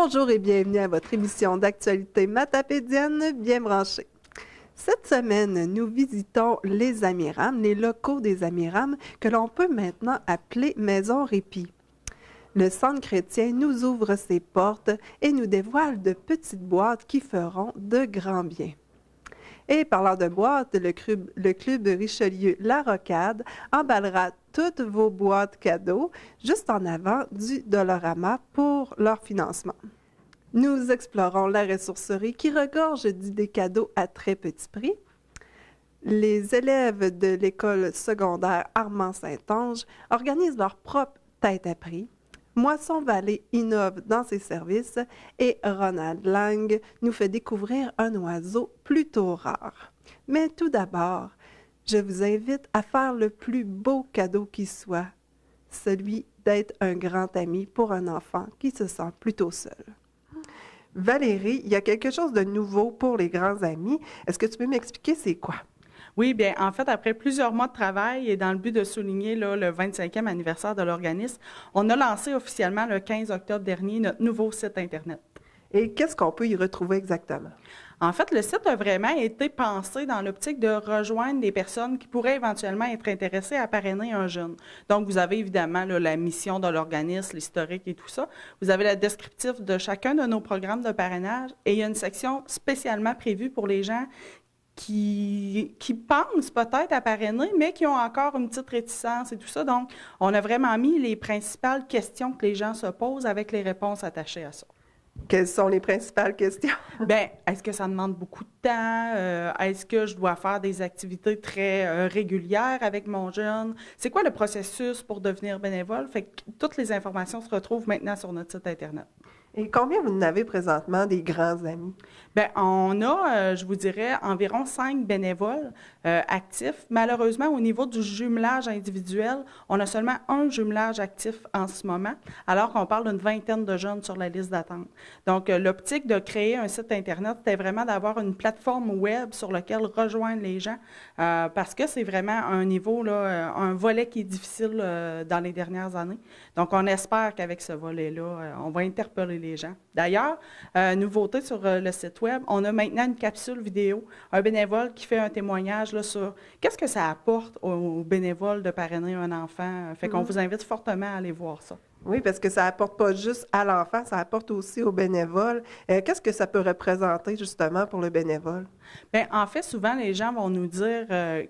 Bonjour et bienvenue à votre émission d'actualité matapédienne bien branchée. Cette semaine, nous visitons les Amirams, les locaux des Amirams que l'on peut maintenant appeler Maison Répit. Le Centre chrétien nous ouvre ses portes et nous dévoile de petites boîtes qui feront de grands biens. Et parlant de boîtes, le club Richelieu La Rocade emballera toutes vos boîtes cadeaux juste en avant du Dolorama pour leur financement. Nous explorons la ressourcerie qui regorge d'idées cadeaux à très petit prix. Les élèves de l'école secondaire Armand-Saint-Onge organisent leur propre tête à prix. Moisson Vallée innove dans ses services et Ronald Lang nous fait découvrir un oiseau plutôt rare. Mais tout d'abord, je vous invite à faire le plus beau cadeau qui soit, celui d'être un grand ami pour un enfant qui se sent plutôt seul. Valérie, il y a quelque chose de nouveau pour les grands amis. Est-ce que tu peux m'expliquer c'est quoi? Oui, bien, en fait, après plusieurs mois de travail et dans le but de souligner là, le 25e anniversaire de l'organisme, on a lancé officiellement le 15 octobre dernier notre nouveau site Internet. Et qu'est-ce qu'on peut y retrouver exactement? En fait, le site a vraiment été pensé dans l'optique de rejoindre des personnes qui pourraient éventuellement être intéressées à parrainer un jeune. Donc, vous avez évidemment là, la mission de l'organisme, l'historique et tout ça. Vous avez le descriptif de chacun de nos programmes de parrainage et il y a une section spécialement prévue pour les gens qui pensent peut-être à parrainer, mais qui ont encore une petite réticence et tout ça. Donc, on a vraiment mis les principales questions que les gens se posent avec les réponses attachées à ça. Quelles sont les principales questions? Bien, est-ce que ça demande beaucoup de temps? Est-ce que je dois faire des activités très régulières avec mon jeune? C'est quoi le processus pour devenir bénévole? Fait que toutes les informations se retrouvent maintenant sur notre site Internet. Et combien vous en avez présentement des grands amis? Bien, on a, je vous dirais, environ 5 bénévoles actifs. Malheureusement, au niveau du jumelage individuel, on a seulement un jumelage actif en ce moment, alors qu'on parle d'une vingtaine de jeunes sur la liste d'attente. Donc, l'optique de créer un site Internet, c'était vraiment d'avoir une plateforme web sur laquelle rejoindre les gens, parce que c'est vraiment un niveau, là, un volet qui est difficile dans les dernières années. Donc, on espère qu'avec ce volet-là, on va interpeller les gens. D'ailleurs, nouveauté sur le site web, on a maintenant une capsule vidéo, un bénévole qui fait un témoignage là, sur qu'est-ce que ça apporte aux bénévoles de parrainer un enfant. Fait qu'on vous invite fortement à aller voir ça. Oui, parce que ça apporte pas juste à l'enfant, ça apporte aussi aux bénévoles. Qu'est-ce que ça peut représenter justement pour le bénévole? Bien, en fait, souvent, les gens vont nous dire,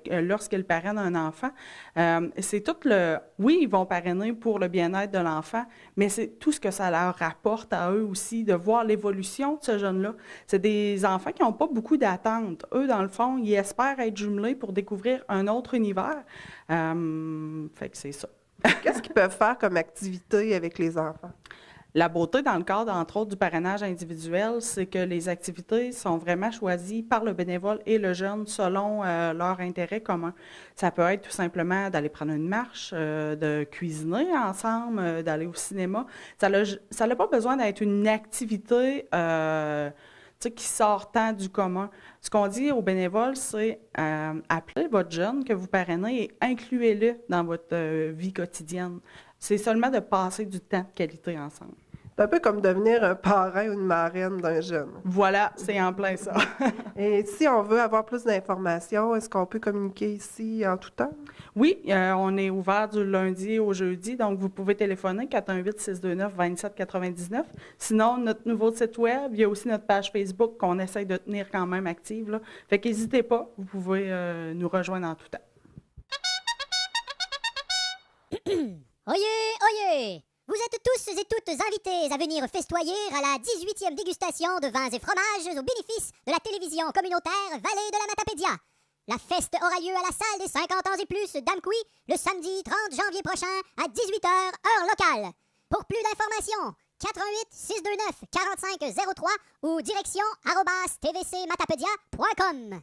lorsqu'ils parrainent un enfant, c'est tout le... Oui, ils vont parrainer pour le bien-être de l'enfant, mais c'est tout ce que ça leur apporte à eux aussi, de voir l'évolution de ce jeune-là. C'est des enfants qui n'ont pas beaucoup d'attentes. Eux, dans le fond, ils espèrent être jumelés pour découvrir un autre univers. Fait que c'est ça. Qu'est-ce qu'ils peuvent faire comme activité avec les enfants? La beauté dans le cadre, entre autres, du parrainage individuel, c'est que les activités sont vraiment choisies par le bénévole et le jeune selon leur intérêt commun. Ça peut être tout simplement d'aller prendre une marche, de cuisiner ensemble, d'aller au cinéma. Ça n'a pas besoin d'être une activité qui sort tant du commun. Ce qu'on dit aux bénévoles, c'est appelez votre jeune que vous parrainez et incluez-le dans votre vie quotidienne. C'est seulement de passer du temps de qualité ensemble. C'est un peu comme devenir un parrain ou une marraine d'un jeune. Voilà, c'est en plein ça. Et si on veut avoir plus d'informations, est-ce qu'on peut communiquer ici en tout temps? Oui, on est ouvert du lundi au jeudi, donc vous pouvez téléphoner 418-629-2799. Sinon, notre nouveau site web, il y a aussi notre page Facebook qu'on essaye de tenir quand même active, là. Fait qu'hésitez pas, vous pouvez nous rejoindre en tout temps. Oyez, oyez! Vous êtes tous et toutes invités à venir festoyer à la 18e dégustation de vins et fromages au bénéfice de la télévision communautaire Vallée de la Matapédia. La fête aura lieu à la salle des 50 ans et plus d'Amqui le samedi 30 janvier prochain à 18h, heure locale. Pour plus d'informations, 88 629 4503 ou direction @tvcmatapedia.com.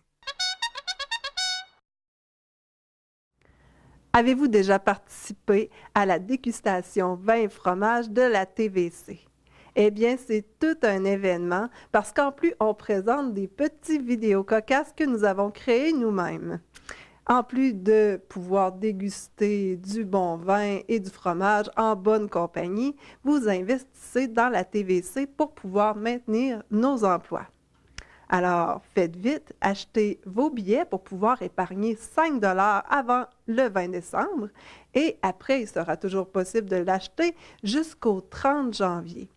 Avez-vous déjà participé à la dégustation vin et fromage de la TVC? Eh bien, c'est tout un événement parce qu'en plus, on présente des petits vidéos cocasses que nous avons créés nous-mêmes. En plus de pouvoir déguster du bon vin et du fromage en bonne compagnie, vous investissez dans la TVC pour pouvoir maintenir nos emplois. Alors, faites vite, achetez vos billets pour pouvoir épargner 5 avant le 20 décembre et après, il sera toujours possible de l'acheter jusqu'au 30 janvier.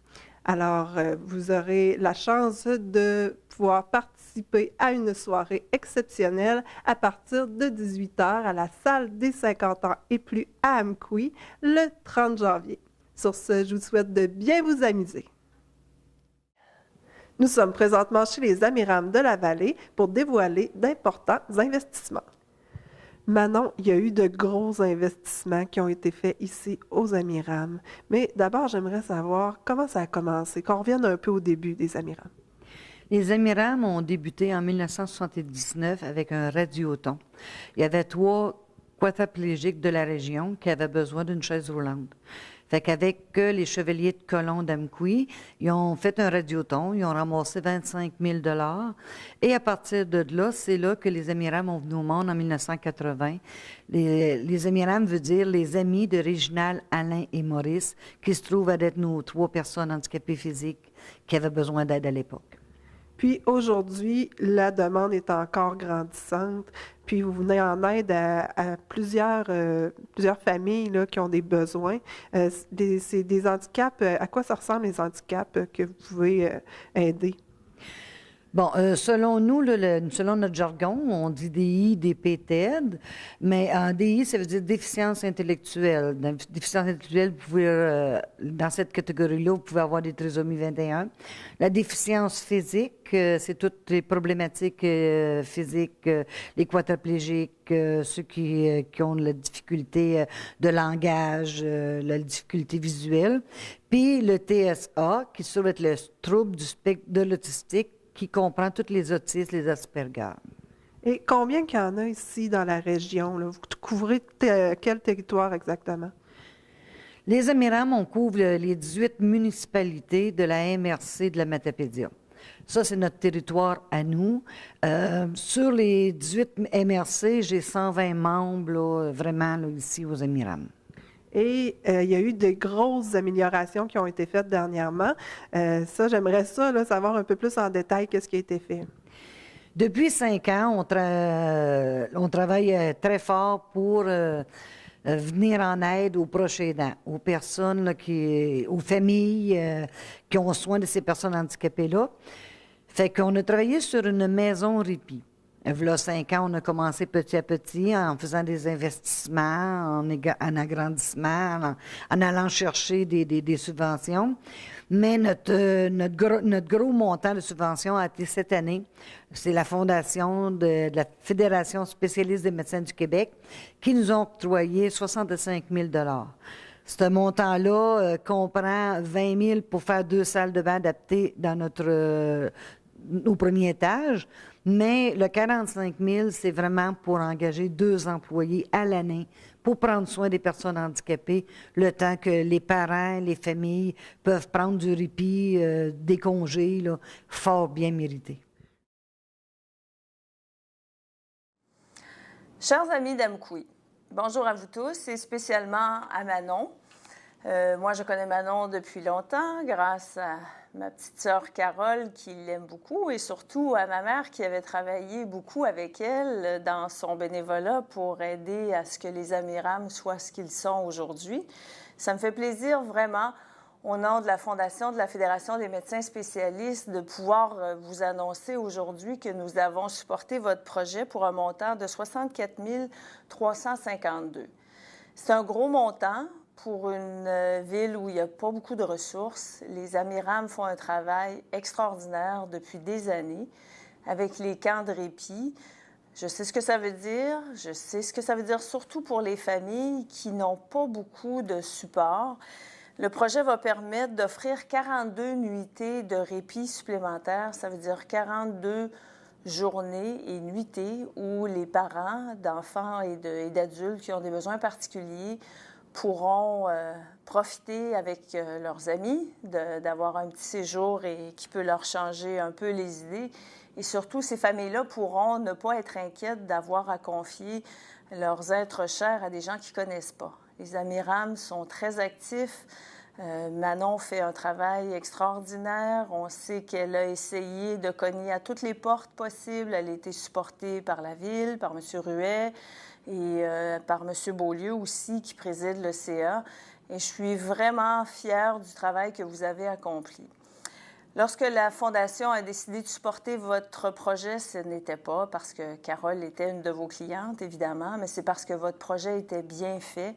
Alors, vous aurez la chance de pouvoir participer à une soirée exceptionnelle à partir de 18 h à la salle des 50 ans et plus à Amqui le 30 janvier. Sur ce, je vous souhaite de bien vous amuser. Nous sommes présentement chez les Amirams de la Vallée pour dévoiler d'importants investissements. Manon, il y a eu de gros investissements qui ont été faits ici aux Amirams. Mais d'abord, j'aimerais savoir comment ça a commencé, qu'on revienne un peu au début des Amirams. Les Amirams ont débuté en 1979 avec un radioton. Il y avait 3 quadriplégiques de la région qui avaient besoin d'une chaise roulante. Fait qu'avec les chevaliers de colon d'Amqui, ils ont fait un radioton, ils ont ramassé 25 000 $ et à partir de là, c'est là que les Amirams ont venu au monde en 1980. Les Amirams veut dire les amis de Réginald, Alain et Maurice, qui se trouvent à être nos 3 personnes handicapées physiques qui avaient besoin d'aide à l'époque. Puis aujourd'hui, la demande est encore grandissante. Puis vous venez en aide à plusieurs familles là, qui ont des besoins. C'est des handicaps. À quoi ça ressemble les handicaps que vous pouvez aider? Bon, selon nous, selon notre jargon, on dit DI, DP-TED, mais en DI, ça veut dire déficience intellectuelle. Dans déficience intellectuelle, vous pouvez, dans cette catégorie-là, vous pouvez avoir des trisomies 21. La déficience physique, c'est toutes les problématiques physiques, les quadriplégiques, ceux qui ont la difficulté de langage, la difficulté visuelle. Puis le TSA, qui va être le trouble du spectre de l'autistique, qui comprend tous les autistes, les Asperger. Et combien qu'il y en a ici dans la région? Là? Vous couvrez quel territoire exactement? Les Amirams, on couvre les 18 municipalités de la MRC de la Matapédia. Ça, c'est notre territoire à nous. Sur les 18 MRC, j'ai 120 membres là, vraiment là, ici aux Amirams. Et il y a eu de grosses améliorations qui ont été faites dernièrement. Ça, j'aimerais ça, là, savoir un peu plus en détail qu'est-ce qui a été fait. Depuis 5 ans, on travaille très fort pour venir en aide aux proches aidants, aux personnes, là, aux familles qui ont soin de ces personnes handicapées-là. Fait qu'on a travaillé sur une maison répit. Il y a 5 ans, on a commencé petit à petit en faisant des investissements, en agrandissement, en allant chercher des subventions. Mais notre gros montant de subvention a été cette année. C'est la fondation de la Fédération spécialiste des médecins du Québec qui nous ont octroyé 65 000 $. Ce montant-là comprend 20 000 pour faire 2 salles de bain adaptées dans au premier étage. Mais le 45 000, c'est vraiment pour engager 2 employés à l'année pour prendre soin des personnes handicapées, le temps que les parents, les familles peuvent prendre du répit, des congés, là, fort bien mérités. Chers amis d'Amqui, bonjour à vous tous et spécialement à Manon. Moi, je connais Manon depuis longtemps grâce à ma petite sœur Carole qui l'aime beaucoup et surtout à ma mère qui avait travaillé beaucoup avec elle dans son bénévolat pour aider à ce que les Amirams soient ce qu'ils sont aujourd'hui. Ça me fait plaisir vraiment, au nom de la Fondation de la Fédération des médecins spécialistes, de pouvoir vous annoncer aujourd'hui que nous avons supporté votre projet pour un montant de 64 352. C'est un gros montant. Pour une ville où il n'y a pas beaucoup de ressources, les Amirams font un travail extraordinaire depuis des années avec les camps de répit. Je sais ce que ça veut dire. Je sais ce que ça veut dire surtout pour les familles qui n'ont pas beaucoup de support. Le projet va permettre d'offrir 42 nuitées de répit supplémentaires. Ça veut dire 42 journées et nuitées où les parents d'enfants et d'adultes qui ont des besoins particuliers pourront profiter avec leurs amis, d'avoir un petit séjour et qui peut leur changer un peu les idées. Et surtout, ces familles-là pourront ne pas être inquiètes d'avoir à confier leurs êtres chers à des gens qu'ils ne connaissent pas. Les Amirams sont très actifs. Manon fait un travail extraordinaire. On sait qu'elle a essayé de cogner à toutes les portes possibles. Elle a été supportée par la Ville, par M. Ruet et par M. Beaulieu aussi, qui préside le CA. Et je suis vraiment fière du travail que vous avez accompli. Lorsque la Fondation a décidé de supporter votre projet, ce n'était pas parce que Carole était une de vos clientes, évidemment, mais c'est parce que votre projet était bien fait.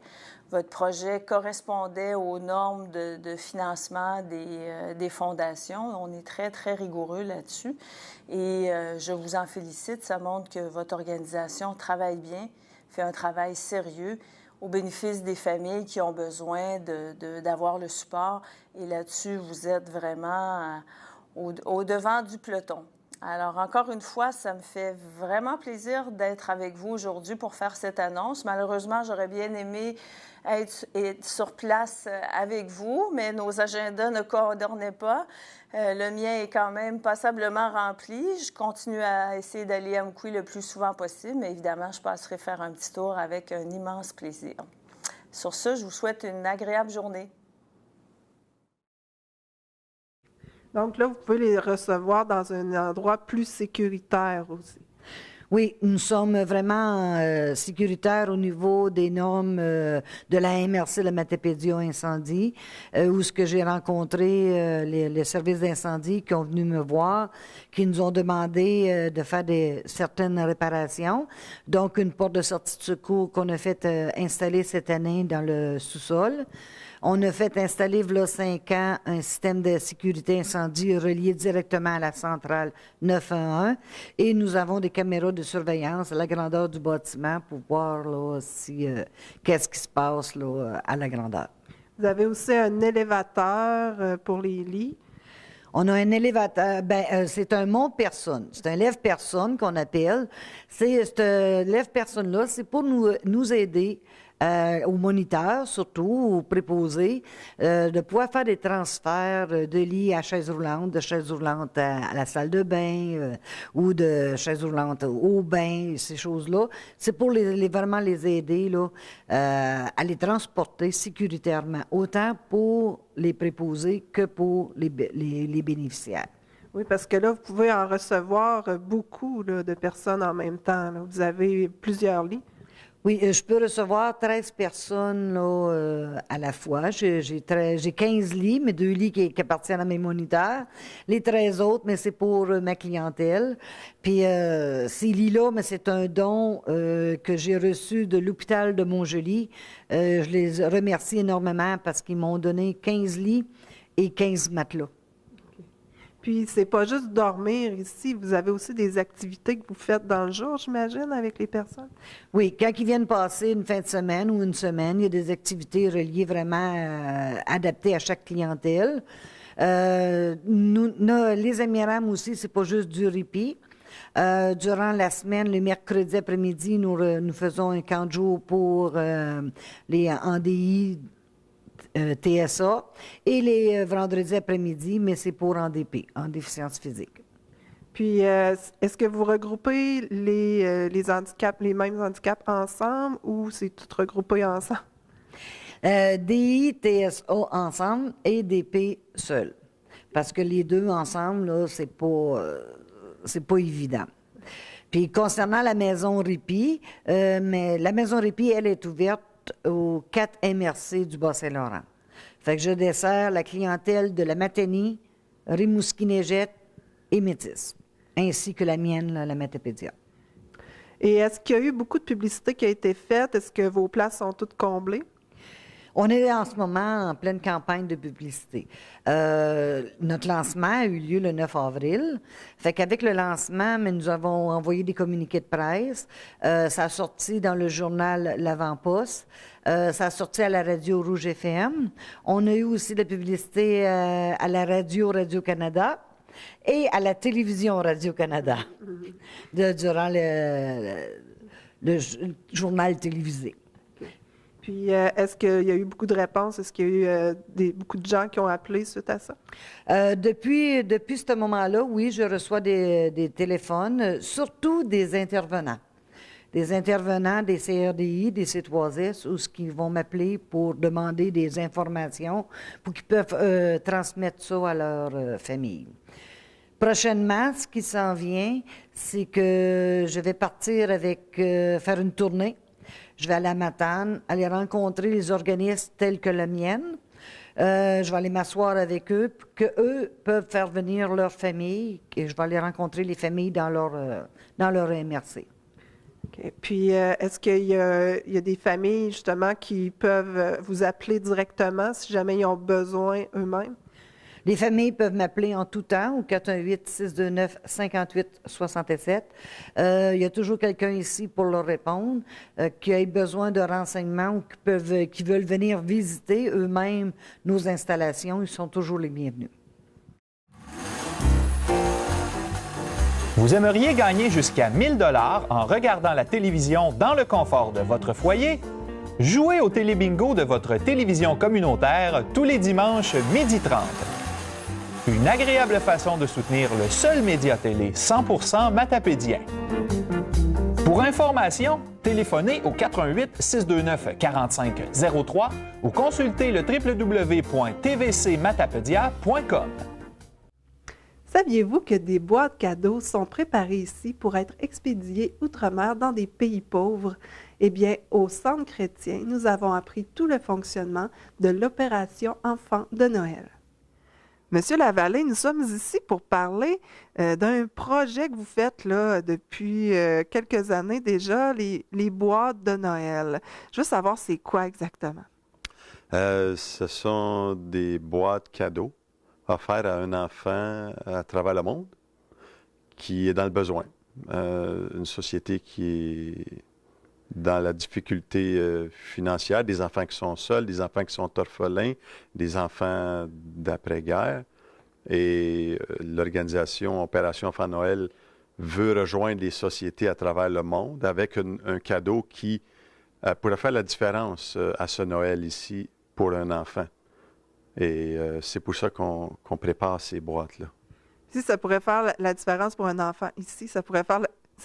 Votre projet correspondait aux normes de financement des fondations. On est très, très rigoureux là-dessus. Et je vous en félicite. Ça montre que votre organisation travaille bien, fait un travail sérieux au bénéfice des familles qui ont besoin d'avoir le support. Et là-dessus, vous êtes vraiment au devant du peloton. Alors, encore une fois, ça me fait vraiment plaisir d'être avec vous aujourd'hui pour faire cette annonce. Malheureusement, j'aurais bien aimé être sur place avec vous, mais nos agendas ne coordonnaient pas. Le mien est quand même passablement rempli. Je continue à essayer d'aller à Mkoui le plus souvent possible, mais évidemment, je passerai faire un petit tour avec un immense plaisir. Sur ce, je vous souhaite une agréable journée. Donc là, vous pouvez les recevoir dans un endroit plus sécuritaire aussi. Oui, nous sommes vraiment sécuritaires au niveau des normes de la MRC, la Matapédia Incendie, où ce que j'ai rencontré les services d'incendie qui ont venu me voir, qui nous ont demandé de faire certaines réparations. Donc, une porte de sortie de secours qu'on a fait installer cette année dans le sous-sol. On a fait installer, il y a 5 ans, un système de sécurité incendie relié directement à la centrale 911 et nous avons des caméras de surveillance à la grandeur du bâtiment pour voir là, qu'est-ce qui se passe là, à la grandeur. Vous avez aussi un élévateur pour les lits. On a un élévateur, c'est un monte-personne, c'est un lève-personne qu'on appelle. Ce lève-personne-là, c'est pour nous aider aux moniteurs, surtout, aux préposés, de pouvoir faire des transferts de lits à chaise roulante, de chaise roulante à la salle de bain ou de chaise roulante au bain, ces choses-là. C'est pour vraiment les aider là, à les transporter sécuritairement, autant pour les préposés que pour les bénéficiaires. Oui, parce que là, vous pouvez en recevoir beaucoup là, de personnes en même temps. Là. Vous avez plusieurs lits. Oui, je peux recevoir 13 personnes là, à la fois. J'ai 15 lits, mais 2 lits qui appartiennent à mes moniteurs. Les 13 autres, mais c'est pour ma clientèle. Puis ces lits-là, mais c'est un don que j'ai reçu de l'hôpital de Montjoly. Je les remercie énormément parce qu'ils m'ont donné 15 lits et 15 matelas. Puis, c'est pas juste dormir ici, vous avez aussi des activités que vous faites dans le jour, j'imagine, avec les personnes? Oui, quand ils viennent passer une fin de semaine ou une semaine, il y a des activités reliées vraiment adaptées à chaque clientèle. Les Amirams aussi, c'est pas juste du répit. Durant la semaine, le mercredi après-midi, nous faisons un camp de jour pour les NDI, TSA, et les vendredis après-midi, mais c'est pour en DP, en déficience physique. Puis, est-ce que vous regroupez les handicaps, les mêmes handicaps ensemble ou c'est tout regroupé ensemble? DI, TSA ensemble et DP seul. Parce que les deux ensemble, là, c'est pas évident. Puis, concernant la maison répit, mais la maison répit, elle est ouverte aux 4 MRC du Bas-Saint-Laurent. Fait que je desserre la clientèle de la Matanie, Rimouski-Neigette et Métis, ainsi que la mienne, la Matapédia. Et est-ce qu'il y a eu beaucoup de publicité qui a été faite? Est-ce que vos places sont toutes comblées? On est en ce moment en pleine campagne de publicité. Notre lancement a eu lieu le 9 avril. Fait qu'avec le lancement, nous avons envoyé des communiqués de presse. Ça a sorti dans le journal L'Avant-Poste. Ça a sorti à la radio Rouge FM. On a eu aussi de la publicité à la radio Radio-Canada et à la télévision Radio-Canada durant le journal télévisé. Puis, est-ce qu'il y a eu beaucoup de réponses? Est-ce qu'il y a eu beaucoup de gens qui ont appelé suite à ça? Depuis ce moment-là, oui, je reçois des téléphones, surtout des intervenants. Des intervenants des CRDI, des C3S, ou ce qui vont m'appeler pour demander des informations, pour qu'ils peuvent transmettre ça à leur famille. Prochainement, ce qui s'en vient, c'est que je vais partir faire une tournée. Je vais aller à Matane, aller rencontrer les organismes tels que le mien. Je vais aller m'asseoir avec eux, qu'eux peuvent faire venir leur famille, et je vais aller rencontrer les familles dans leur MRC. Okay. Puis, est-ce qu'il y a des familles, justement, qui peuvent vous appeler directement si jamais ils ont besoin eux-mêmes? Les familles peuvent m'appeler en tout temps au 418-629-5867. Il y a toujours quelqu'un ici pour leur répondre, qui ait besoin de renseignements ou qui veulent venir visiter eux-mêmes nos installations. Ils sont toujours les bienvenus. Vous aimeriez gagner jusqu'à 1 000 $ en regardant la télévision dans le confort de votre foyer? Jouez au télébingo de votre télévision communautaire tous les dimanches 12h30. Une agréable façon de soutenir le seul média télé 100% matapédien. Pour information, téléphonez au 418-629-4503 ou consultez le www.tvcmatapedia.com. Saviez-vous que des boîtes cadeaux sont préparées ici pour être expédiées outre-mer dans des pays pauvres? Eh bien, au Centre chrétien, nous avons appris tout le fonctionnement de l'opération Enfants de Noël. Monsieur Lavallée, nous sommes ici pour parler d'un projet que vous faites là, depuis quelques années déjà, les boîtes de Noël. Je veux savoir c'est quoi exactement? Ce sont des boîtes cadeaux offertes à un enfant à travers le monde qui est dans le besoin. Une société qui est dans la difficulté financière, des enfants qui sont seuls, des enfants qui sont orphelins, des enfants d'après-guerre. Et l'organisation Opération Enfants Noël veut rejoindre les sociétés à travers le monde avec un cadeau qui pourrait faire la différence à ce Noël ici pour un enfant. Et c'est pour ça qu'on prépare ces boîtes-là. Si ça pourrait faire la différence pour un enfant ici, ça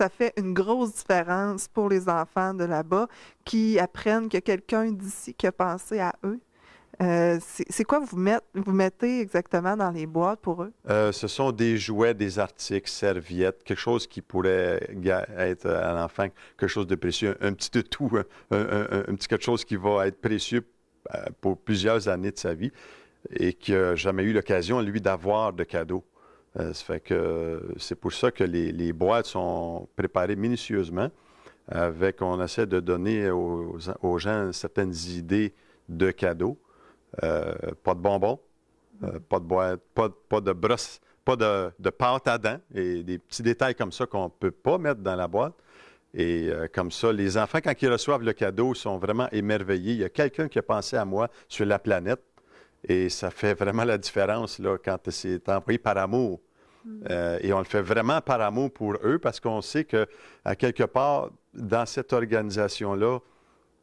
fait une grosse différence pour les enfants de là-bas qui apprennent qu'il y a quelqu'un d'ici qui a pensé à eux. C'est quoi vous mettez exactement dans les boîtes pour eux? Ce sont des jouets, des articles, serviettes, quelque chose qui pourrait être à l'enfant quelque chose de précieux, un petit toutou, un petit quelque chose qui va être précieux pour plusieurs années de sa vie et qui n'a jamais eu l'occasion, lui, d'avoir de cadeaux. Ça fait que c'est pour ça que les boîtes sont préparées minutieusement. On essaie de donner aux gens certaines idées de cadeaux. Pas de bonbons, pas de boîte, pas de brosse, pas de pâte à dents et des petits détails comme ça qu'on ne peut pas mettre dans la boîte. Et comme ça, les enfants, quand ils reçoivent le cadeau, sont vraiment émerveillés. Il y a quelqu'un qui a pensé à moi sur la planète. Et ça fait vraiment la différence là, quand c'est envoyé par amour. Et on le fait vraiment par amour pour eux parce qu'on sait qu'à quelque part, dans cette organisation-là,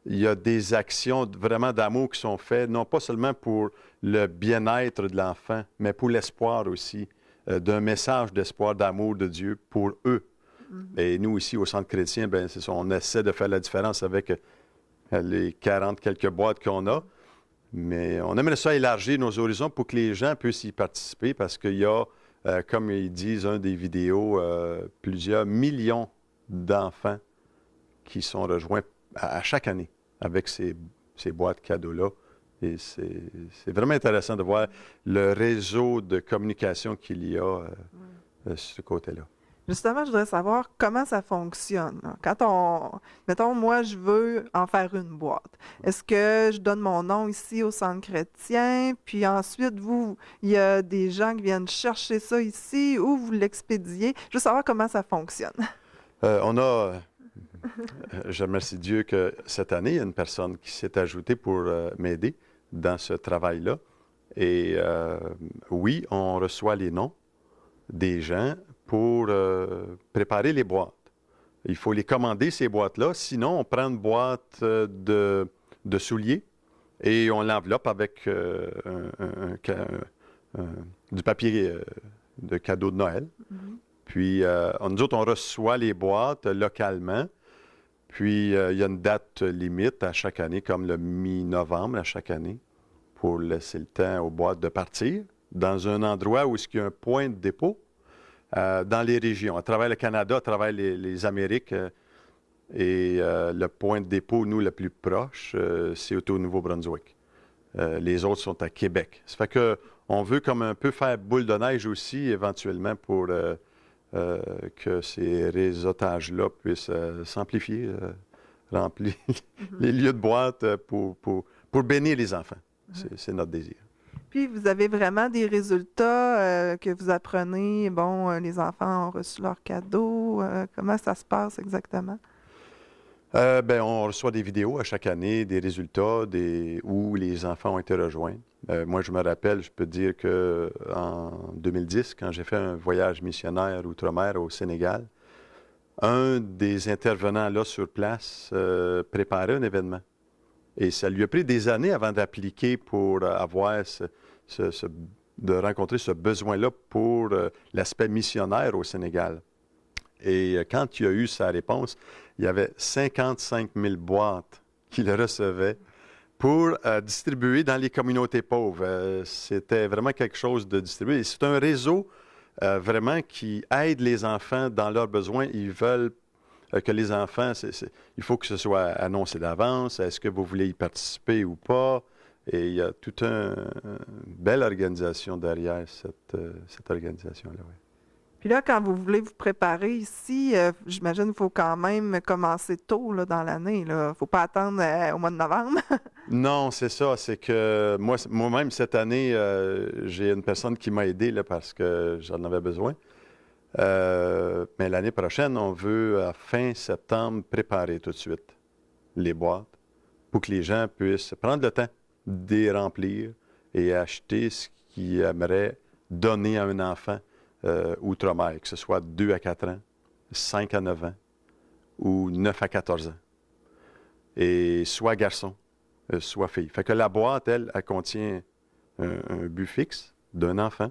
il y a des actions vraiment d'amour qui sont faites, non pas seulement pour le bien-être de l'enfant, mais pour l'espoir aussi, d'un message d'espoir, d'amour de Dieu pour eux. Et nous, ici, au Centre chrétien, bien, c'est ça, on essaie de faire la différence avec les 40 quelques boîtes qu'on a. Mais on aimerait ça élargir nos horizons pour que les gens puissent y participer parce qu'il y a, comme ils disent, des vidéos, plusieurs millions d'enfants qui sont rejoints à chaque année avec ces boîtes cadeaux-là. Et c'est vraiment intéressant de voir le réseau de communication qu'il y a sur ce côté-là. Justement, je voudrais savoir comment ça fonctionne. Quand mettons, moi, je veux en faire une boîte. Est-ce que je donne mon nom ici au Centre chrétien, puis ensuite, il y a des gens qui viennent chercher ça ici, ou vous l'expédiez? Je veux savoir comment ça fonctionne. Je remercie Dieu que cette année, il y a une personne qui s'est ajoutée pour m'aider dans ce travail-là. Et oui, on reçoit les noms des gens pour préparer les boîtes. Il faut les commander, ces boîtes-là. Sinon, on prend une boîte de souliers et on l'enveloppe avec du papier de cadeau de Noël. Puis, nous autres, on reçoit les boîtes localement. Puis, il y a une date limite à chaque année, comme le mi-novembre à chaque année, pour laisser le temps aux boîtes de partir dans un endroit où il y a un point de dépôt dans les régions. À travers le Canada, à travers les Amériques, et le point de dépôt, nous, le plus proche, c'est au Nouveau-Brunswick. Les autres sont à Québec. Ça fait qu'on veut comme un peu faire boule de neige aussi, éventuellement, pour que ces réseautages-là puissent s'amplifier, remplir les lieux de boîte pour bénir les enfants. C'est notre désir. Puis, vous avez vraiment des résultats que vous apprenez. Bon, les enfants ont reçu leurs cadeaux. Comment ça se passe exactement? On reçoit des vidéos à chaque année, des résultats où les enfants ont été rejoints. Moi, je me rappelle, je peux dire qu'en 2010, quand j'ai fait un voyage missionnaire outre-mer au Sénégal, un des intervenants là sur place préparait un événement. Et ça lui a pris des années avant d'appliquer pour avoir de rencontrer ce besoin-là pour l'aspect missionnaire au Sénégal. Et quand il a eu sa réponse, il y avait 55 000 boîtes qu'il recevait pour distribuer dans les communautés pauvres. C'était vraiment quelque chose de distribué. C'est un réseau vraiment qui aide les enfants dans leurs besoins. Ils veulent que les enfants, il faut que ce soit annoncé d'avance. Est-ce que vous voulez y participer ou pas? Et il y a toute une belle organisation derrière cette organisation-là. Oui. Puis là, quand vous voulez vous préparer ici, j'imagine qu'il faut quand même commencer tôt là, dans l'année. Il ne faut pas attendre au mois de novembre. Non, c'est ça. C'est que moi-même, cette année, j'ai une personne qui m'a aidé là, parce que j'en avais besoin. Mais l'année prochaine, on veut, à fin septembre, préparer tout de suite les boîtes pour que les gens puissent prendre le temps de les remplir et acheter ce qu'ils aimeraient donner à un enfant outre-mer, que ce soit 2 à 4 ans, 5 à 9 ans ou 9 à 14 ans. Et soit garçon, soit fille. Fait que la boîte, elle contient un but fixe d'un enfant.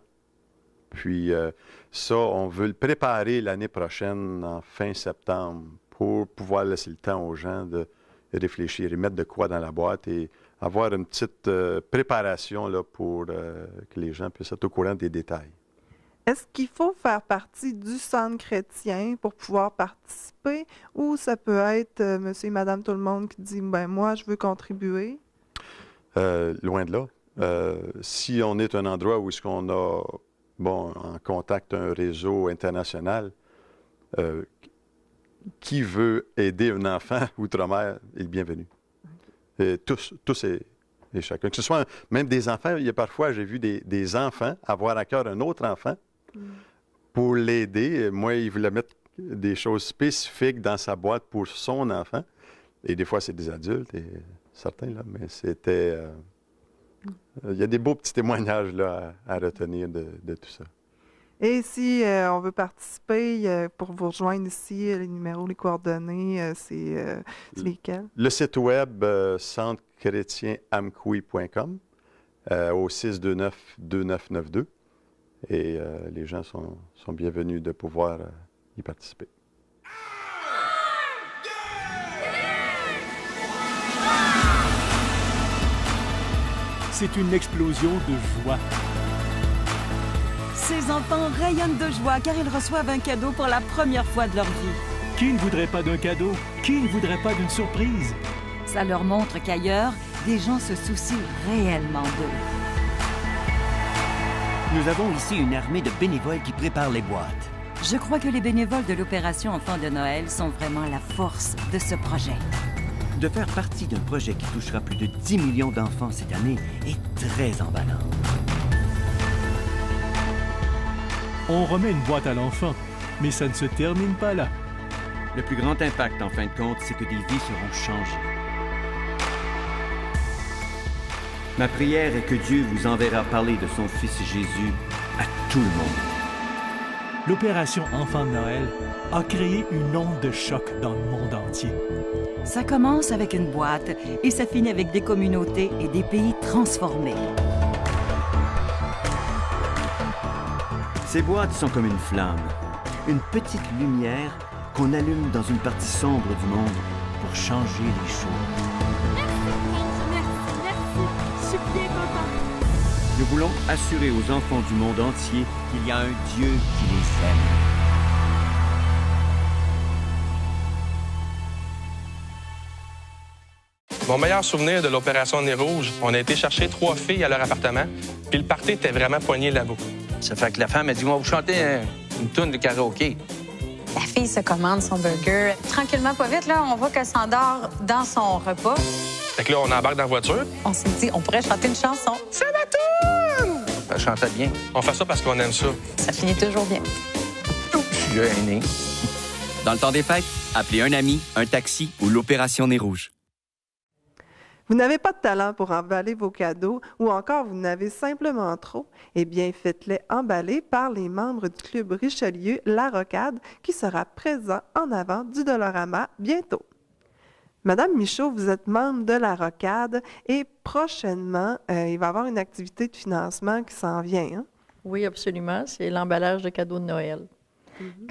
Puis ça, on veut le préparer l'année prochaine, en fin septembre, pour pouvoir laisser le temps aux gens de réfléchir et mettre de quoi dans la boîte et avoir une petite préparation là, pour que les gens puissent être au courant des détails. Est-ce qu'il faut faire partie du centre chrétien pour pouvoir participer ou ça peut être monsieur et madame tout le monde qui dit « ben moi, je veux contribuer ». Loin de là. Si on est un endroit où est-ce qu'on a en contact un réseau international, qui veut aider un enfant outre-mer est le bienvenu. Et tous et chacun. Que ce soit même des enfants, il y a parfois, j'ai vu des enfants avoir à cœur un autre enfant pour l'aider. Moi, il voulait mettre des choses spécifiques dans sa boîte pour son enfant. Et des fois, c'est des adultes, et certains, là, mais c'était... il y a des beaux petits témoignages là, à retenir de tout ça. Et si on veut participer, pour vous rejoindre ici, les numéros, les coordonnées, c'est lesquels? Le site web centrechrétienamqui.com au 629-2992. Et les gens sont bienvenus de pouvoir y participer. C'est une explosion de joie. Ces enfants rayonnent de joie car ils reçoivent un cadeau pour la première fois de leur vie. Qui ne voudrait pas d'un cadeau? Qui ne voudrait pas d'une surprise? Ça leur montre qu'ailleurs, des gens se soucient réellement d'eux. Nous avons ici une armée de bénévoles qui préparent les boîtes. Je crois que les bénévoles de l'opération Enfants de Noël sont vraiment la force de ce projet. De faire partie d'un projet qui touchera plus de 10 millions d'enfants cette année est très emballant. On remet une boîte à l'enfant, mais ça ne se termine pas là. Le plus grand impact, en fin de compte, c'est que des vies seront changées. Ma prière est que Dieu vous enverra parler de son Fils Jésus à tout le monde. l'opération Enfant de Noël a créé une onde de choc dans le monde entier. Ça commence avec une boîte et ça finit avec des communautés et des pays transformés. Ces boîtes sont comme une flamme, une petite lumière qu'on allume dans une partie sombre du monde pour changer les choses. Merci. Je suis bien content. Nous voulons assurer aux enfants du monde entier qu'il y a un Dieu qui les aime. Mon meilleur souvenir de l'opération Nez Rouge, on a été chercher 3 filles à leur appartement, puis le party était vraiment poigné là-bas. Ça fait que la femme a dit, on va vous chanter une toune de karaoké. La fille se commande son burger. Tranquillement, pas vite, là, on voit qu'elle s'endort dans son repas. Fait que là, on embarque dans la voiture. On s'est dit, on pourrait chanter une chanson. C'est ma toune! Elle chantait bien. On fait ça parce qu'on aime ça. Ça finit toujours bien. Je suis gêné. Dans le temps des fêtes, appelez un ami, un taxi ou l'opération Nez Rouge. Vous n'avez pas de talent pour emballer vos cadeaux ou encore vous n'avez simplement trop? Eh bien, faites-les emballer par les membres du Club Richelieu La Rocade qui sera présent en avant du Dollarama bientôt. Madame Michaud, vous êtes membre de La Rocade et prochainement, il va y avoir une activité de financement qui s'en vient. Hein? Oui, absolument. C'est l'emballage de cadeaux de Noël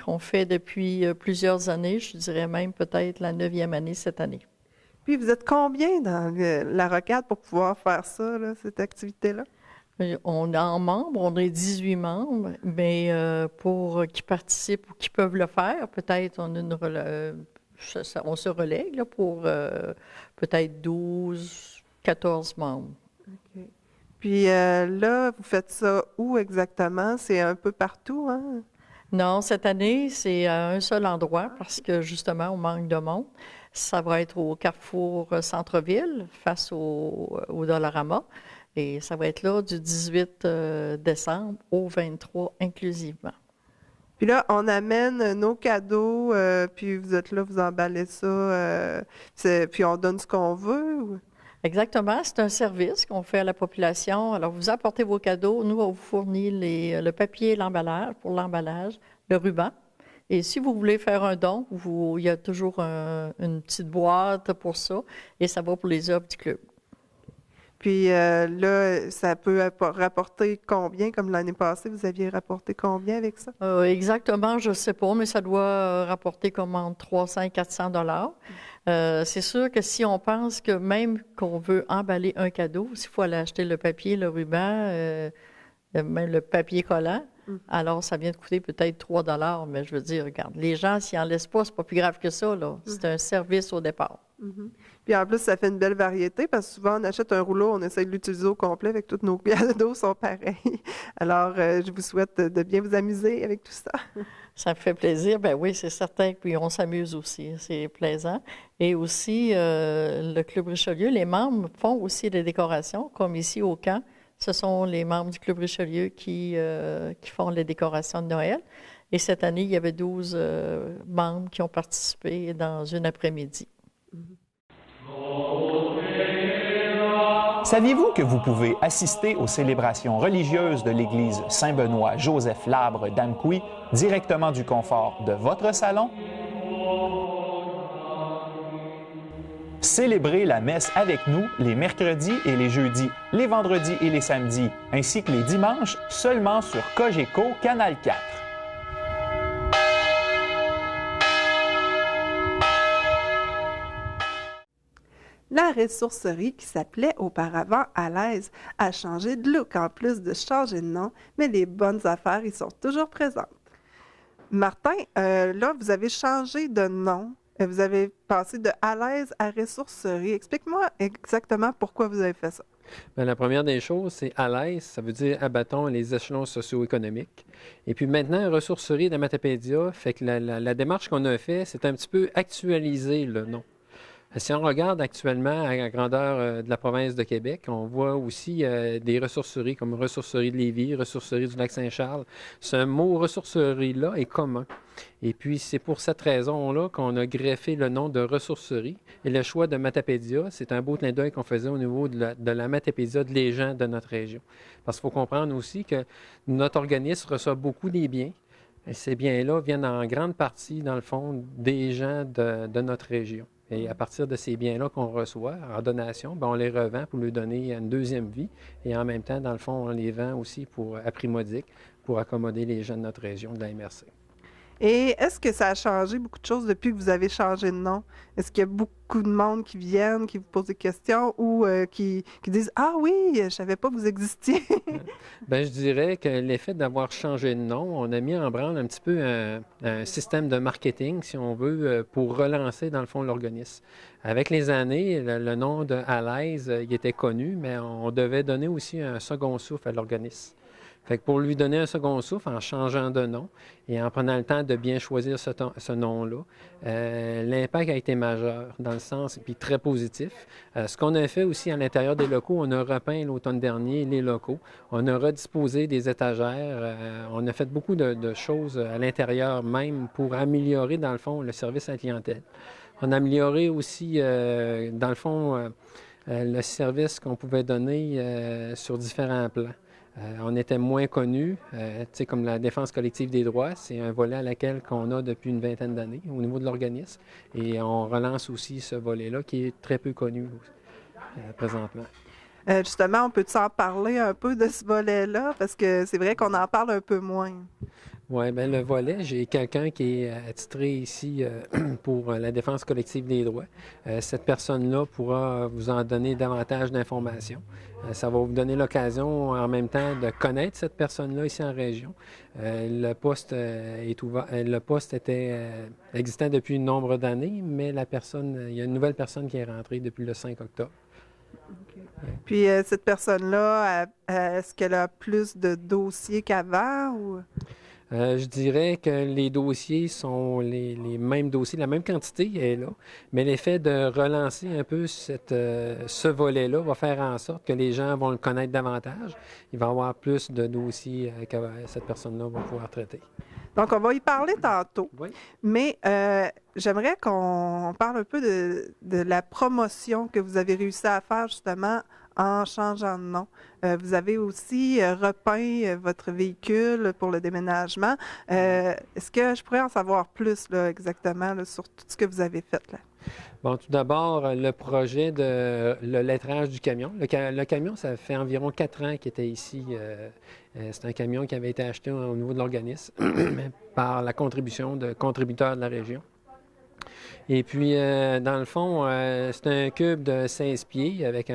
qu'on fait depuis plusieurs années. Je dirais même peut-être la 9e année cette année. Puis, vous êtes combien dans La Rocade pour pouvoir faire ça, là, cette activité-là? On est en membres, on est 18 membres, mais pour qui participent ou qui peuvent le faire, peut-être on se relègue là, pour peut-être 12, 14 membres. Okay. Puis là, vous faites ça où exactement? C'est un peu partout, hein? Non, cette année, c'est à un seul endroit parce que justement, on manque de monde. Ça va être au Carrefour Centre-Ville, face au Dollarama. Et ça va être là du 18 décembre au 23 inclusivement. Puis là, on amène nos cadeaux, puis vous êtes là, vous emballez ça, puis on donne ce qu'on veut? Ou? Exactement, c'est un service qu'on fait à la population. Alors, vous apportez vos cadeaux, nous, on vous fournit le papier et l'emballage, pour l'emballage, le ruban. Et si vous voulez faire un don, il y a toujours une petite boîte pour ça, et ça va pour les œuvres du club. Puis là, ça peut rapporter combien? Comme l'année passée, vous aviez rapporté combien avec ça? Exactement, je ne sais pas, mais ça doit rapporter comme entre 300 et 400 $. C'est sûr que si on pense que même qu'on veut emballer un cadeau, s'il faut aller acheter le papier, le ruban, même le papier collant, alors ça vient de coûter peut-être 3 $. Mais je veux dire, regarde, les gens, s'ils n'en laissent pas, c'est pas plus grave que ça, là. C'est un service au départ. Puis en plus, ça fait une belle variété parce que souvent, on achète un rouleau, on essaie de l'utiliser au complet, avec tous nos cadeaux sont pareils. Alors, je vous souhaite de bien vous amuser avec tout ça. Ça me fait plaisir. Ben oui, c'est certain. Puis on s'amuse aussi. C'est plaisant. Et aussi, le Club Richelieu, les membres font aussi des décorations, comme ici au camp. Ce sont les membres du Club Richelieu qui font les décorations de Noël. Et cette année, il y avait 12 membres qui ont participé dans une après-midi. Saviez-vous que vous pouvez assister aux célébrations religieuses de l'Église Saint-Benoît-Joseph-Labre d'Amqui directement du confort de votre salon? Célébrez la messe avec nous les mercredis et les jeudis, les vendredis et les samedis, ainsi que les dimanches seulement sur Cogeco Canal 4. La ressourcerie, qui s'appelait auparavant À l'aise, a changé de look en plus de changer de nom, mais les bonnes affaires y sont toujours présentes. Martin, là, vous avez changé de nom. Vous avez passé de À l'aise à ressourcerie. Explique-moi exactement pourquoi vous avez fait ça. Bien, la première des choses, c'est à l'aise, ça veut dire abattons les échelons socio-économiques. Et puis maintenant, ressourcerie de Matapédia, fait que la démarche qu'on a faite, c'est un petit peu actualiser le nom. Si on regarde actuellement à la grandeur de la province de Québec, on voit aussi des ressourceries comme ressourcerie de Lévis, ressourcerie du Lac-Saint-Charles. Ce mot ressourcerie-là est commun. Et puis, c'est pour cette raison-là qu'on a greffé le nom de ressourcerie. Et le choix de Matapédia, c'est un beau clin d'œil qu'on faisait au niveau de la Matapédia de les gens de notre région. Parce qu'il faut comprendre aussi que notre organisme reçoit beaucoup des biens Et ces biens-là viennent en grande partie, dans le fond, des gens de notre région. Et à partir de ces biens-là qu'on reçoit en donation, bien, on les revend pour lui donner une deuxième vie. Et en même temps, dans le fond, on les vend aussi à prix modique pour accommoder les gens de notre région, de la MRC. Et est-ce que ça a changé beaucoup de choses depuis que vous avez changé de nom? Est-ce qu'il y a beaucoup de monde qui viennent, qui vous posent des questions ou qui disent « Ah oui, je ne savais pas que vous existiez! » Bien, je dirais que l'effet d'avoir changé de nom, on a mis en branle un petit peu un système de marketing, si on veut, pour relancer, dans le fond, l'organisme. Avec les années, le nom de Alaise, il était connu, mais on devait donner aussi un second souffle à l'organisme. Fait que pour lui donner un second souffle, en changeant de nom et en prenant le temps de bien choisir ce nom-là, l'impact a été majeur dans le sens, puis très positif. Ce qu'on a fait aussi à l'intérieur des locaux, on a repeint l'automne dernier les locaux, on a redisposé des étagères, on a fait beaucoup de choses à l'intérieur même pour améliorer, dans le fond, le service à la clientèle. On a amélioré aussi, dans le fond, le service qu'on pouvait donner sur différents plans. On était moins connus, comme la défense collective des droits, c'est un volet à laquelle qu'on a depuis une vingtaine d'années au niveau de l'organisme. Et on relance aussi ce volet-là qui est très peu connu présentement. Justement, on peut-tu en parler un peu de ce volet-là? Parce que c'est vrai qu'on en parle un peu moins. Oui, bien, le volet, j'ai quelqu'un qui est attitré ici pour la défense collective des droits. Cette personne-là pourra vous en donner davantage d'informations. Ça va vous donner l'occasion en même temps de connaître cette personne-là ici en région. Le poste est ouvert, le poste était existant depuis un nombre d'années, mais il y a une nouvelle personne qui est rentrée depuis le 5 octobre. Okay. Puis cette personne-là, est-ce qu'elle a plus de dossiers qu'avant ou? Je dirais que les dossiers sont les mêmes dossiers, la même quantité est là, mais l'effet de relancer un peu ce volet-là va faire en sorte que les gens vont le connaître davantage. Il va y avoir plus de dossiers que cette personne-là va pouvoir traiter. Donc, on va y parler tantôt. Oui. Mais j'aimerais qu'on parle un peu de la promotion que vous avez réussi à faire justement en changeant de nom. Vous avez aussi repeint votre véhicule pour le déménagement. Est-ce que je pourrais en savoir plus là, exactement là, sur tout ce que vous avez fait là? Bon, tout d'abord, le projet de le lettrage du camion. Le camion, ça fait environ 4 ans qu'il était ici. C'est un camion qui avait été acheté au niveau de l'organisme par la contribution de contributeurs de la région. Et puis, dans le fond, c'est un cube de 16 pieds avec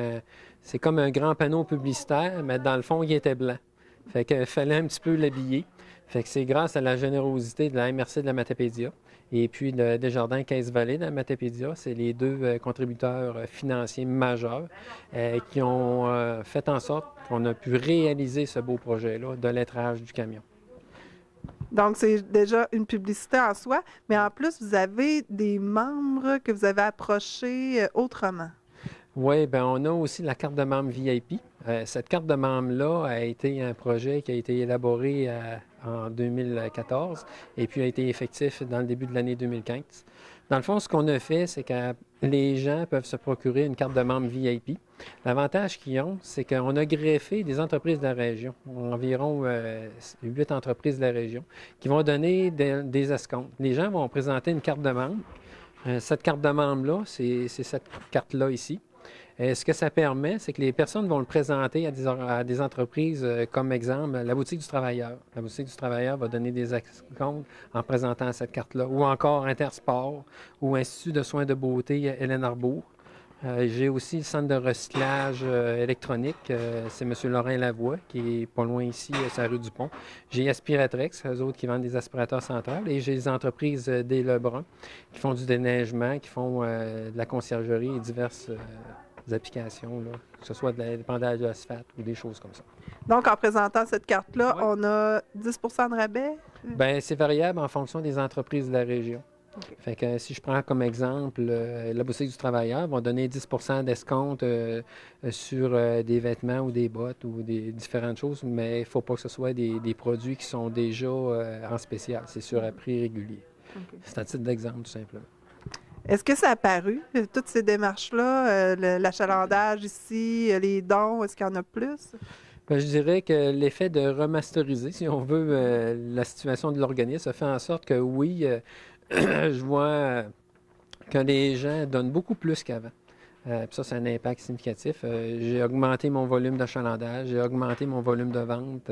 c'est comme un grand panneau publicitaire, mais dans le fond, il était blanc. Fait qu'il fallait un petit peu l'habiller. Fait que c'est grâce à la générosité de la MRC de la Matapédia et puis de Desjardins Caisse-Vallée de la Matapédia. C'est les deux contributeurs financiers majeurs qui ont fait en sorte qu'on a pu réaliser ce beau projet-là de lettrage du camion. Donc, c'est déjà une publicité en soi, mais en plus, vous avez des membres que vous avez approchés autrement. Oui, bien, on a aussi la carte de membre VIP. Cette carte de membre-là a été un projet qui a été élaboré en 2014 et puis a été effectif dans le début de l'année 2015. Dans le fond, ce qu'on a fait, c'est que les gens peuvent se procurer une carte de membre VIP. L'avantage qu'ils ont, c'est qu'on a greffé des entreprises de la région, environ 8 entreprises de la région, qui vont donner des escomptes. Les gens vont présenter une carte de membre. Cette carte de membre-là, c'est cette carte-là ici. Ce que ça permet, c'est que les personnes vont le présenter à des entreprises, comme exemple, la Boutique du Travailleur. La Boutique du Travailleur va donner des escomptes en présentant cette carte-là, ou encore Intersport, ou Institut de soins de beauté Hélène Arbour. J'ai aussi le centre de recyclage électronique, c'est M. Laurent Lavoie, qui est pas loin ici, c'est la rue du Pont. J'ai Aspiratrex, eux autres qui vendent des aspirateurs centrales, et j'ai les entreprises des Lebrun, qui font du déneigement, qui font de la conciergerie et diverses applications, là, que ce soit de l'indépendance de l'asphalte ou des choses comme ça. Donc, en présentant cette carte-là, oui, on a 10 de rabais? Bien, c'est variable en fonction des entreprises de la région. Okay. Fait que si je prends comme exemple la Boutique du Travailleur, vont donner 10 d'escompte sur des vêtements ou des bottes ou des différentes choses, mais il ne faut pas que ce soit des produits qui sont déjà en spécial. C'est sur un prix régulier. Okay. C'est un titre d'exemple, tout simplement. Est-ce que ça a apparu, toutes ces démarches-là, l'achalandage ici, les dons, est-ce qu'il y en a plus? Ben, je dirais que l'effet de remasteriser, si on veut, la situation de l'organisme a fait en sorte que oui, je vois que les gens donnent beaucoup plus qu'avant. Puis ça, c'est un impact significatif. J'ai augmenté mon volume d'achalandage, j'ai augmenté mon volume de vente,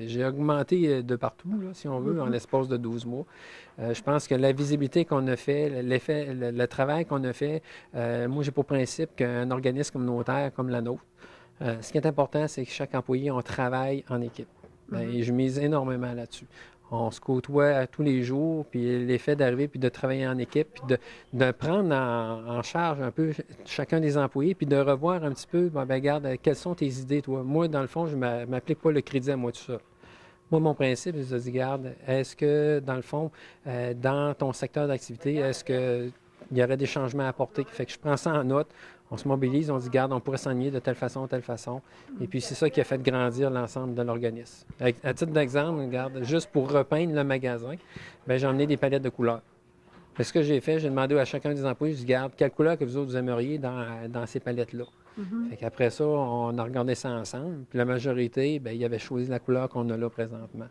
j'ai augmenté de partout, là, si on veut, en l'espace de 12 mois. Je pense que la visibilité qu'on a fait, le travail qu'on a fait, moi, j'ai pour principe qu'un organisme communautaire comme la nôtre, ce qui est important, c'est que chaque employé, on travaille en équipe. Et je mise énormément là-dessus. On se côtoie tous les jours, puis l'effet d'arriver, puis de travailler en équipe, puis de prendre en charge un peu chacun des employés, puis de revoir un petit peu, regarde, quelles sont tes idées, toi? Moi, dans le fond, je ne m'applique pas le crédit à moi tout ça. Moi, mon principe, je dis, regarde, est-ce que, dans le fond, dans ton secteur d'activité, est-ce qu'il y aurait des changements à apporter? Fait que je prends ça en note. On se mobilise, on dit, garde, on pourrait s'ennuyer de telle façon. Et puis, c'est ça qui a fait grandir l'ensemble de l'organisme. À titre d'exemple, regarde, juste pour repeindre le magasin, j'ai emmené des palettes de couleurs. Ce que j'ai fait, j'ai demandé à chacun des employés, je dis, garde, quelle couleur que vous autres vous aimeriez dans ces palettes-là. Fait qu'après ça, on a regardé ça ensemble. Puis la majorité, il avait choisi la couleur qu'on a là présentement.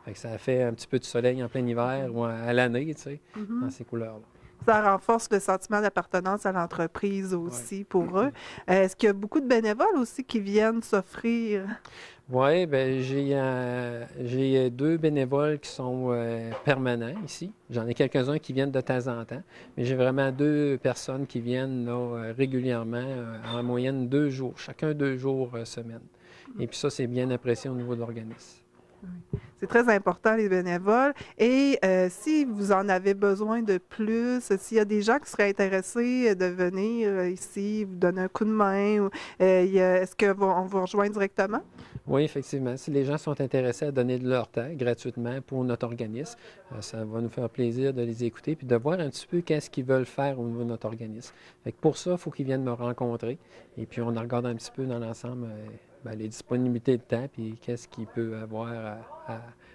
Fait que ça a fait un petit peu de soleil en plein hiver ou à l'année, tu sais, dans ces couleurs-là. Ça renforce le sentiment d'appartenance à l'entreprise aussi pour eux. Est-ce qu'il y a beaucoup de bénévoles aussi qui viennent s'offrir? Oui, j'ai 2 bénévoles qui sont permanents ici. J'en ai quelques-uns qui viennent de temps en temps, mais j'ai vraiment 2 personnes qui viennent là, régulièrement, en moyenne 2 jours, chacun 2 jours semaine. Et puis ça, c'est bien apprécié au niveau de l'organisme. C'est très important, les bénévoles. Et si vous en avez besoin de plus, s'il y a des gens qui seraient intéressés de venir ici, vous donner un coup de main, est-ce qu'on vous rejoint directement? Oui, effectivement. Si les gens sont intéressés à donner de leur temps gratuitement pour notre organisme, ça va nous faire plaisir de les écouter puis de voir un petit peu qu'est-ce qu'ils veulent faire au niveau de notre organisme. Fait que pour ça, il faut qu'ils viennent me rencontrer. Et puis, on regarde un petit peu dans l'ensemble les disponibilités de temps puis qu'est-ce qu'il peut avoir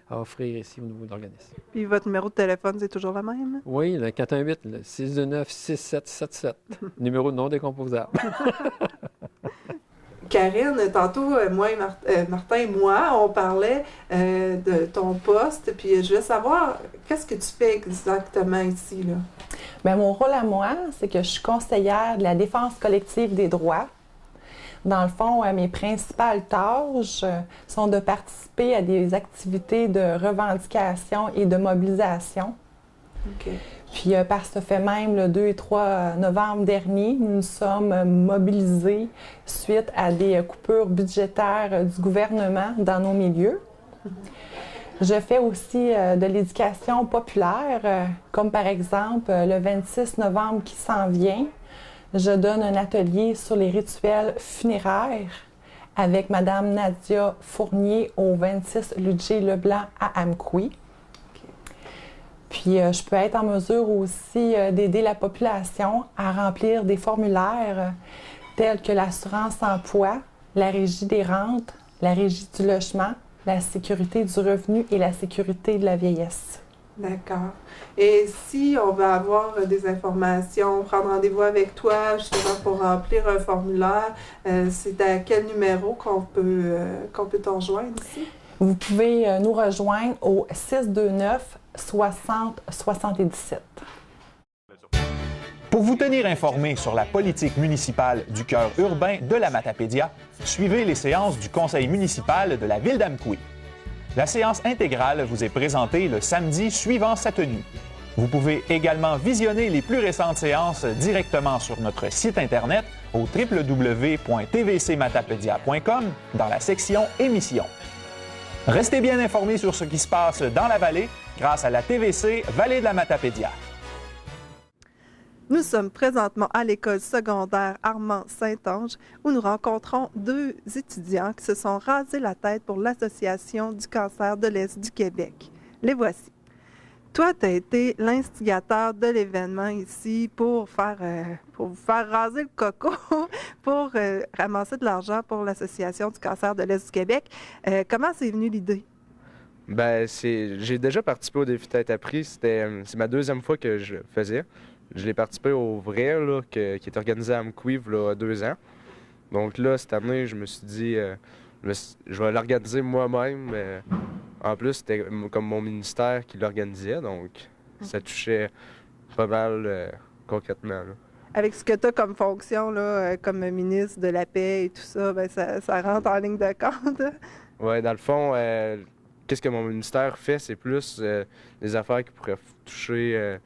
à offrir ici au niveau de l'organisme. Puis votre numéro de téléphone, c'est toujours le même? Oui, le 418-629-6777. Numéro non décomposable. Karine, tantôt, Martin et moi, on parlait de ton poste, puis je voulais savoir, qu'est-ce que tu fais exactement ici, là? Bien, mon rôle à moi, c'est que je suis conseillère de la défense collective des droits. Dans le fond, mes principales tâches sont de participer à des activités de revendication et de mobilisation. OK. Puis, par ce fait même, le 2 et 3 novembre dernier, nous nous sommes mobilisés suite à des coupures budgétaires du gouvernement dans nos milieux. Je fais aussi de l'éducation populaire, comme par exemple le 26 novembre qui s'en vient. Je donne un atelier sur les rituels funéraires avec Mme Nadia Fournier au 26 Ludger-Leblanc à Amqui. Puis, je peux être en mesure aussi d'aider la population à remplir des formulaires tels que l'assurance emploi, la régie des rentes, la régie du logement, la sécurité du revenu et la sécurité de la vieillesse. D'accord. Et si on veut avoir des informations, prendre rendez-vous avec toi justement pour remplir un formulaire, c'est à quel numéro qu'on peut t'en rejoindre ici? Vous pouvez nous rejoindre au 629 60 77. Pour vous tenir informé sur la politique municipale du cœur urbain de la Matapédia, suivez les séances du conseil municipal de la ville d'Amqui. La séance intégrale vous est présentée le samedi suivant sa tenue. Vous pouvez également visionner les plus récentes séances directement sur notre site Internet au www.tvcmatapedia.com dans la section Émissions. Restez bien informés sur ce qui se passe dans la vallée grâce à la TVC Vallée de la Matapédia. Nous sommes présentement à l'école secondaire Armand-Saint-Ange où nous rencontrons 2 étudiants qui se sont rasés la tête pour l'Association du cancer de l'Est du Québec. Les voici. Toi, tu as été l'instigateur de l'événement ici pour vous faire raser le coco, pour ramasser de l'argent pour l'Association du cancer de l'Est du Québec. Comment c'est venu l'idée? Bien, j'ai déjà participé au défi Tête apprise. C'est ma 2e fois que je le faisais. Je l'ai participé au vrai, qui est organisé à Amqui, il y a 2 ans. Donc là, cette année, je me suis dit, Je vais l'organiser moi-même, mais en plus, c'était comme mon ministère qui l'organisait, donc ça touchait pas mal concrètement. Là. Avec ce que tu as comme fonction, là, comme ministre de la paix et tout ça, ben ça rentre en ligne de compte. Oui, dans le fond, qu'est-ce que mon ministère fait, c'est plus des affaires qui pourraient toucher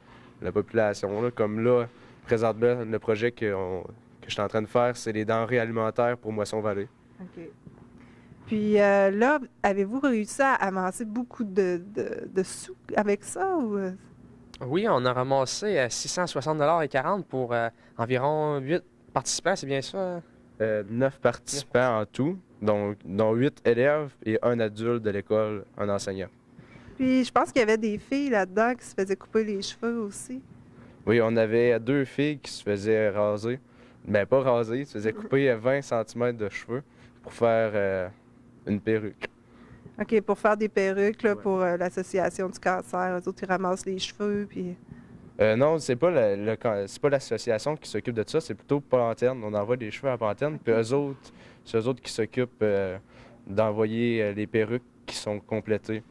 la population. Là. Comme là, présentement, le projet que je suis en train de faire, c'est les denrées alimentaires pour Moisson-Vallée. OK. Puis là, avez-vous réussi à amasser beaucoup de sous avec ça? Ou... Oui, on a ramassé 660,40 $ pour environ 8 participants, c'est bien ça? 9 participants en tout, dont 8 élèves et un adulte de l'école, un enseignant. Puis je pense qu'il y avait des filles là-dedans qui se faisaient couper les cheveux aussi. Oui, on avait 2 filles qui se faisaient raser. Bien, pas raser, se faisaient couper 20 cm de cheveux pour faire une perruque. OK, pour faire des perruques là, pour l'Association du cancer. Eux autres, ils ramassent les cheveux, puis... non, c'est pas c'est pas l'association qui s'occupe de ça, c'est plutôt Pantene. On envoie des cheveux à Pantene, puis c'est eux autres qui s'occupent d'envoyer les perruques qui sont complétées.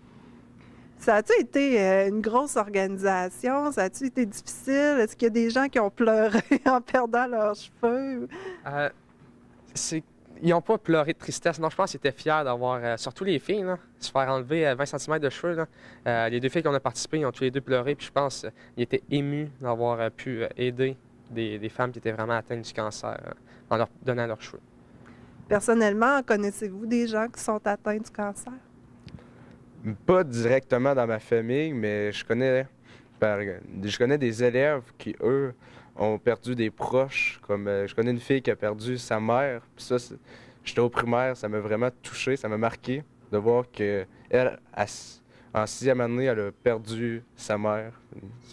Ça a-tu été une grosse organisation? Ça a-tu été difficile? Est-ce qu'il y a des gens qui ont pleuré en perdant leurs cheveux? Ils n'ont pas pleuré de tristesse. Non, je pense qu'ils étaient fiers d'avoir, surtout les filles, là, se faire enlever 20 cm de cheveux. Là. Les 2 filles qui ont participé, ils ont tous les 2 pleuré. Puis je pense qu'ils étaient émus d'avoir pu aider des femmes qui étaient vraiment atteintes du cancer en leur donnant leurs cheveux. Personnellement, connaissez-vous des gens qui sont atteints du cancer? Pas directement dans ma famille, mais je connais des élèves qui, eux, ont perdu des proches. Comme je connais une fille qui a perdu sa mère. Puis ça, j'étais au primaire, ça m'a vraiment touché, ça m'a marqué de voir qu'elle, en 6e année, elle a perdu sa mère.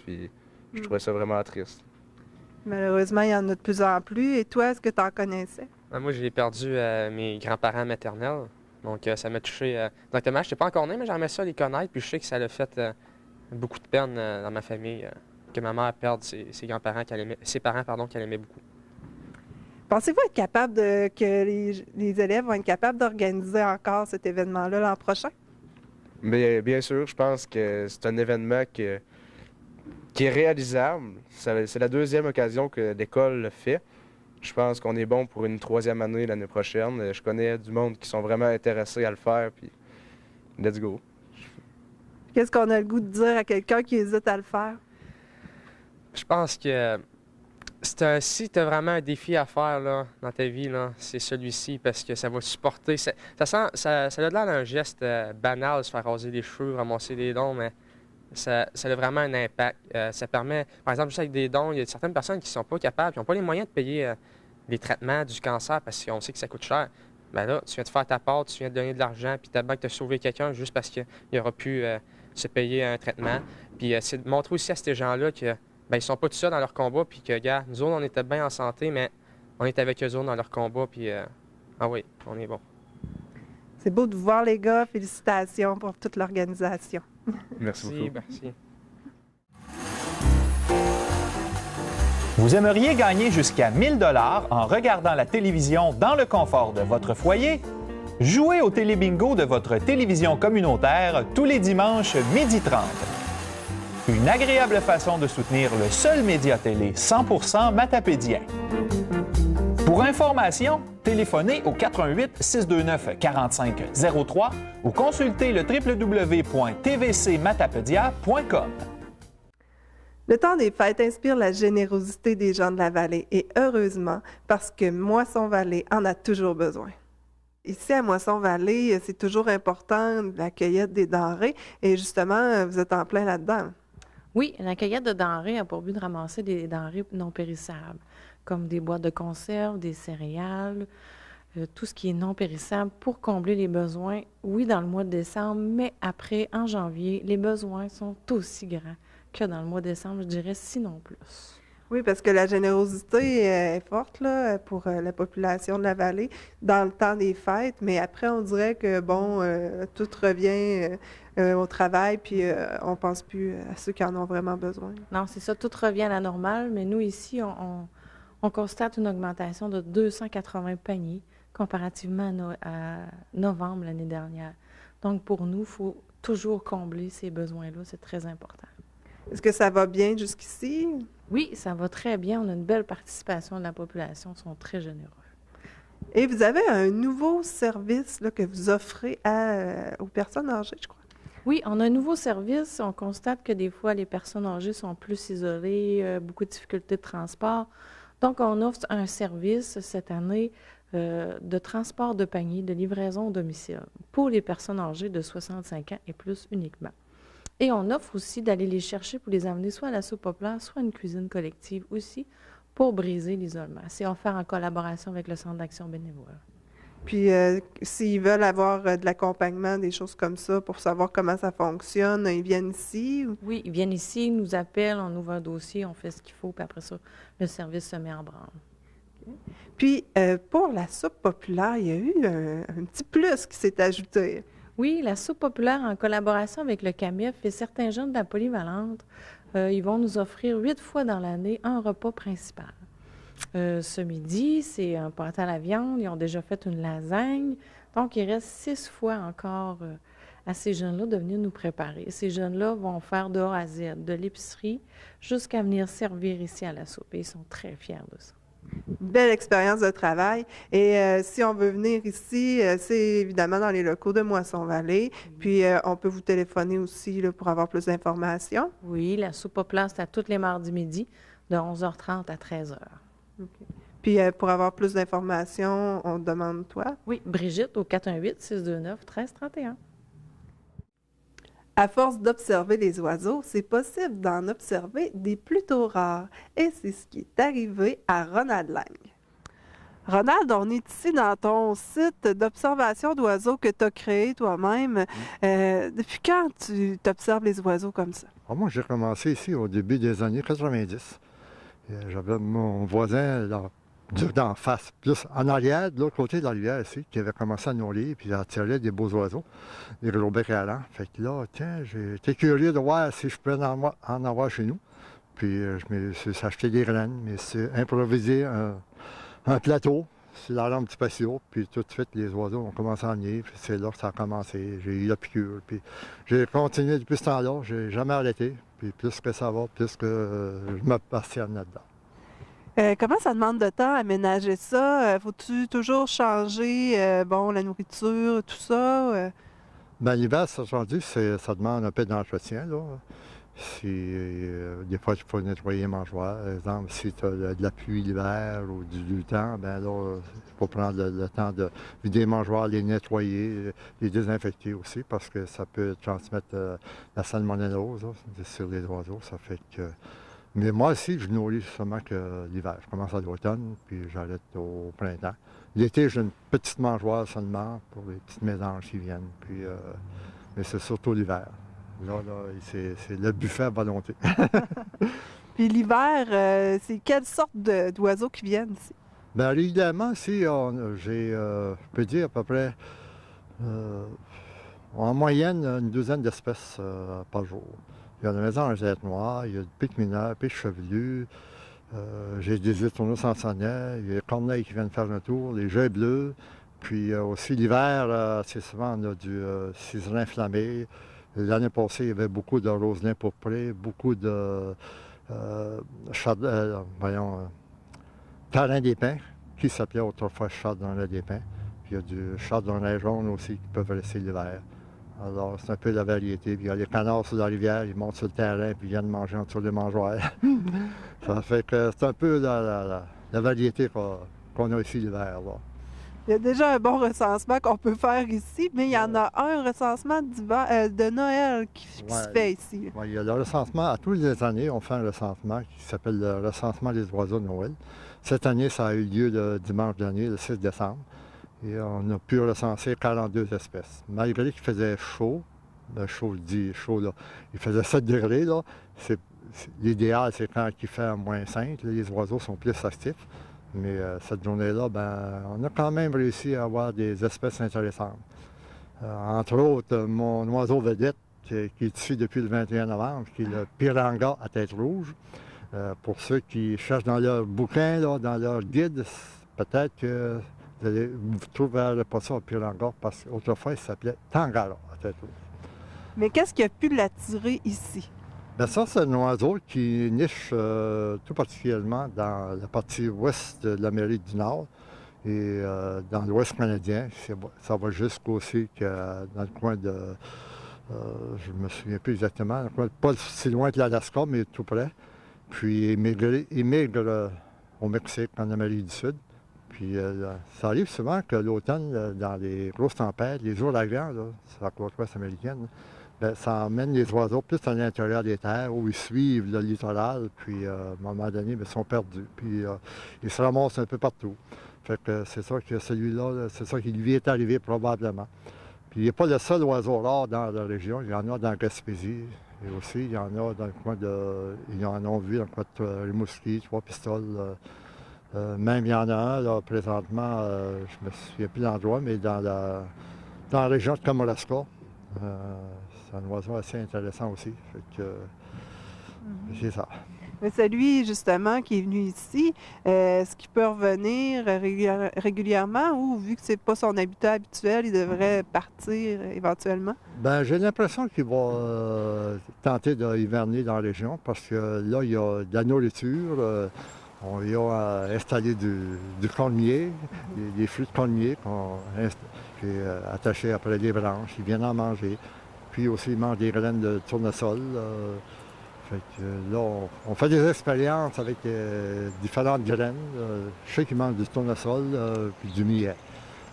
Puis je trouvais ça vraiment triste. Malheureusement, il y en a de plus en plus. Et toi, est-ce que tu en connaissais? Moi, j'ai perdu mes grands-parents maternels. Donc, ça m'a touché directement. Je n'étais pas encore né, mais j'aimais ça les connaître. Puis je sais que ça a fait beaucoup de peine dans ma famille. Que ma mère perde ses grands-parents, ses parents qu'elle aimait beaucoup. Pensez-vous être capable que les élèves vont être capables d'organiser encore cet événement-là l'an prochain? Mais bien sûr, je pense que c'est un événement qui est réalisable. C'est la 2e occasion que l'école le fait. Je pense qu'on est bon pour une 3e année l'année prochaine. Je connais du monde qui sont vraiment intéressés à le faire, puis let's go. Qu'est-ce qu'on a le goût de dire à quelqu'un qui hésite à le faire? Je pense que si tu as vraiment un défi à faire là, dans ta vie, c'est celui-ci parce que ça va supporter. Ça a l'air d'un geste banal, se faire raser les cheveux, ramasser des dons, mais ça a vraiment un impact. Ça permet, par exemple, juste avec des dons, il y a certaines personnes qui ne sont pas capables, qui n'ont pas les moyens de payer les traitements du cancer parce qu'on sait que ça coûte cher. Bien là, tu viens de faire ta part, tu viens de donner de l'argent, puis ta banque t'a sauvé quelqu'un juste parce qu'il aura pu se payer un traitement. Puis c'est de montrer aussi à ces gens-là que ils sont pas tout seuls dans leur combat, puis que, gars, nous autres, on était bien en santé, mais on est avec eux autres dans leur combat, puis ah oui, on est bon. C'est beau de vous voir, les gars. Félicitations pour toute l'organisation. Merci beaucoup. Merci. Vous aimeriez gagner jusqu'à 1 000 $ en regardant la télévision dans le confort de votre foyer? Jouez au télébingo de votre télévision communautaire tous les dimanches 12h30. Une agréable façon de soutenir le seul média télé 100% matapédien. Pour information, téléphonez au 88 629 45 03 ou consultez le www.tvcmatapedia.com. Le temps des fêtes inspire la générosité des gens de la vallée et heureusement parce que Moisson-Vallée en a toujours besoin. Ici, à Moisson-Vallée, c'est toujours important la cueillette des denrées et justement, vous êtes en plein là-dedans. Oui, la cueillette de denrées a pour but de ramasser des denrées non périssables, comme des boîtes de conserve, des céréales, tout ce qui est non périssable pour combler les besoins, oui, dans le mois de décembre, mais après, en janvier, les besoins sont aussi grands que dans le mois de décembre, je dirais, sinon plus. Oui, parce que la générosité est forte là, pour la population de la vallée dans le temps des fêtes, mais après, on dirait que, bon, tout revient au travail, puis on pense plus à ceux qui en ont vraiment besoin. Non, c'est ça, tout revient à la normale, mais nous, ici, on constate une augmentation de 280 paniers comparativement à novembre l'année dernière. Donc, pour nous, il faut toujours combler ces besoins-là. C'est très important. Est-ce que ça va bien jusqu'ici? Oui, ça va très bien. On a une belle participation de la population. Ils sont très généreux. Et vous avez un nouveau service là, que vous offrez aux personnes âgées, je crois. Oui, on a un nouveau service. On constate que des fois, les personnes âgées sont plus isolées, beaucoup de difficultés de transport. Donc, on offre un service cette année de transport de panier, de livraison au domicile pour les personnes âgées de 65 ans et plus uniquement. Et on offre aussi d'aller les chercher pour les amener soit à la soupe populaire, soit à une cuisine collective aussi pour briser l'isolement. C'est offert en collaboration avec le Centre d'action bénévole. Puis, s'ils veulent avoir de l'accompagnement, des choses comme ça, pour savoir comment ça fonctionne, ils viennent ici? Ou... Oui, ils viennent ici, ils nous appellent, on ouvre un dossier, on fait ce qu'il faut, puis après ça, le service se met en branle. Okay. Puis, pour la soupe populaire, il y a eu un petit plus qui s'est ajouté. Oui, la soupe populaire, en collaboration avec le CAMEF et certains jeunes de la polyvalente, ils vont nous offrir 8 fois dans l'année un repas principal. Ce midi, c'est un pâté à la viande. Ils ont déjà fait une lasagne. Donc, il reste 6 fois encore à ces jeunes-là de venir nous préparer. Ces jeunes-là vont faire de A à Z, de l'épicerie jusqu'à venir servir ici à la soupe. Et ils sont très fiers de ça. Belle expérience de travail. Et si on veut venir ici, c'est évidemment dans les locaux de Moisson-Vallée. Puis, on peut vous téléphoner aussi là, pour avoir plus d'informations. Oui, la soupe populaire, c'est à tous les mardis midi, de 11h30 à 13h. Okay. Puis, pour avoir plus d'informations, on te demande toi? Oui, Brigitte au 418-629-1331. À force d'observer les oiseaux, c'est possible d'en observer des plutôt rares. Et c'est ce qui est arrivé à Ronald Lang. Ronald, on est ici dans ton site d'observation d'oiseaux que tu as créé toi-même. Depuis quand tu t'observes les oiseaux comme ça? Alors moi, j'ai commencé ici au début des années 90. J'avais mon voisin là, d'en face, plus en arrière, de l'autre côté de la rivière ici, qui avait commencé à nourrir puis à attirer des beaux oiseaux, des gros becs allants. Fait que là, tiens, j'étais curieux de voir si je pouvais en avoir chez nous. Puis je me suis acheté des graines, mais c'est improvisé un plateau sur la lampe du patio, puis tout de suite, les oiseaux ont commencé à venir, puis c'est là que ça a commencé. J'ai eu la piqûre, puis j'ai continué depuis ce temps-là, j'ai jamais arrêté. Puis plus que ça va, plus que je me passionne là-dedans. Comment ça demande de temps à aménager ça? Faut-tu toujours changer la nourriture, tout ça? Bien, l'hiver, ça demande un peu d'entretien, là. Des fois, il faut nettoyer les mangeoires. Par exemple, si tu as de la pluie l'hiver ou du temps, bien là, il faut prendre le temps de vider les mangeoires, les nettoyer, les désinfecter aussi, parce que ça peut transmettre la salmonellose là, sur les oiseaux. Ça fait que... Mais moi aussi, je nourris seulement que l'hiver. Je commence à l'automne, puis j'arrête au printemps. L'été, j'ai une petite mangeoire seulement pour les petites mésanges qui viennent. Puis, mais c'est surtout l'hiver. Là, c'est le buffet à volonté. Puis l'hiver, c'est quelle sorte d'oiseaux qui viennent ici? Bien, régulièrement, ici, je peux dire à peu près, en moyenne, une douzaine d'espèces par jour. Il y a la mésange tête noire, il y a le pic mineur, pic chevelu, j'ai des étourneaux sansonnières, il y a les corneilles qui viennent faire un tour, les jets bleus. Puis aussi l'hiver, c'est souvent on a du ciserin flammé. L'année passée, il y avait beaucoup de roselins pourprés, beaucoup de tarin des pins, qui s'appelait autrefois chardonnay des pins. Puis il y a du chardonnay jaune aussi qui peuvent rester l'hiver. Alors, c'est un peu la variété. Puis il y a les canards sur la rivière, ils montent sur le terrain, puis ils viennent manger en dessous des mangeoires. Ça fait que c'est un peu la variété qu'on a ici l'hiver. Il y a déjà un bon recensement qu'on peut faire ici, mais il y en a un recensement de Noël qui se fait ici. Ouais, il y a le recensement, à tous les années, on fait un recensement qui s'appelle le recensement des oiseaux de Noël. Cette année, ça a eu lieu le dimanche dernier, le 6 décembre. Et on a pu recenser 42 espèces. Malgré qu'il faisait chaud, chaud, je dis chaud, là, il faisait 7 degrés, là. L'idéal, c'est quand il fait à moins 5, là, les oiseaux sont plus actifs. Mais cette journée-là, on a quand même réussi à avoir des espèces intéressantes. Entre autres, mon oiseau vedette, qui est ici depuis le 21 novembre, qui est le piranga à tête rouge. Pour ceux qui cherchent dans leur bouquin, là, dans leur guide, peut-être que Vous ne trouverez pas ça au Pire-Langueur parce qu'autrefois, il s'appelait Tangara à Tête-Rouge. Mais qu'est-ce qui a pu l'attirer ici? Bien, ça, c'est un oiseau qui niche tout particulièrement dans la partie ouest de l'Amérique du Nord et dans l'ouest canadien. Ça va jusqu'aussi que dans le coin de... je ne me souviens plus exactement, pas si loin de l'Alaska, mais tout près. Puis il migre au Mexique, en Amérique du Sud. Puis ça arrive souvent que l'automne, dans les grosses tempêtes, les ouragans, là, sur la côte ouest américaine, bien, ça emmène les oiseaux plus à l'intérieur des terres où ils suivent le littoral, puis à un moment donné, bien, ils sont perdus. Puis ils se ramassent un peu partout. Fait que c'est ça que celui-là, c'est ça qui lui est arrivé probablement. Puis il n'est pas le seul oiseau rare dans la région. Il y en a dans Gaspésie. Et aussi, il y en a dans le coin de... Ils en ont vu dans le coin de Rimouski, Trois-Pistoles. Même il y en a un, là, présentement, je ne me souviens plus de l'endroit, mais dans la région de Kamouraska. C'est un oiseau assez intéressant aussi. Fait que, c'est ça. Mais celui, justement, qui est venu ici, est-ce qu'il peut revenir régulièrement ou, vu que c'est pas son habitat habituel, il devrait partir éventuellement? Bien, j'ai l'impression qu'il va tenter d'hiverner dans la région parce que là, il y a de la nourriture. On y a installé du cornier, des fruits de cornier qui est attaché après les branches. Ils viennent en manger. Puis aussi, ils mangent des graines de tournesol. Fait que là, on fait des expériences avec différentes graines. Je sais qu'ils mangent du tournesol puis du millet,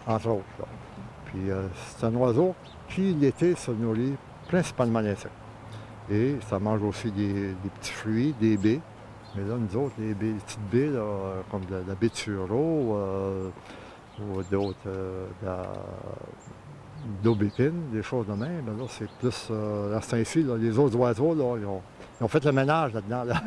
entre autres. Là. Puis c'est un oiseau qui, l'été, se nourrit principalement d'insectes. Et ça mange aussi des petits fruits, des baies. Mais là, nous autres, les petites baies, là, comme de la baie de sureau ou d'autres, d'aubépine, des choses de même, là, c'est plus, à ce temps-ci, les autres oiseaux, là, ils ont fait le ménage là-dedans. Là.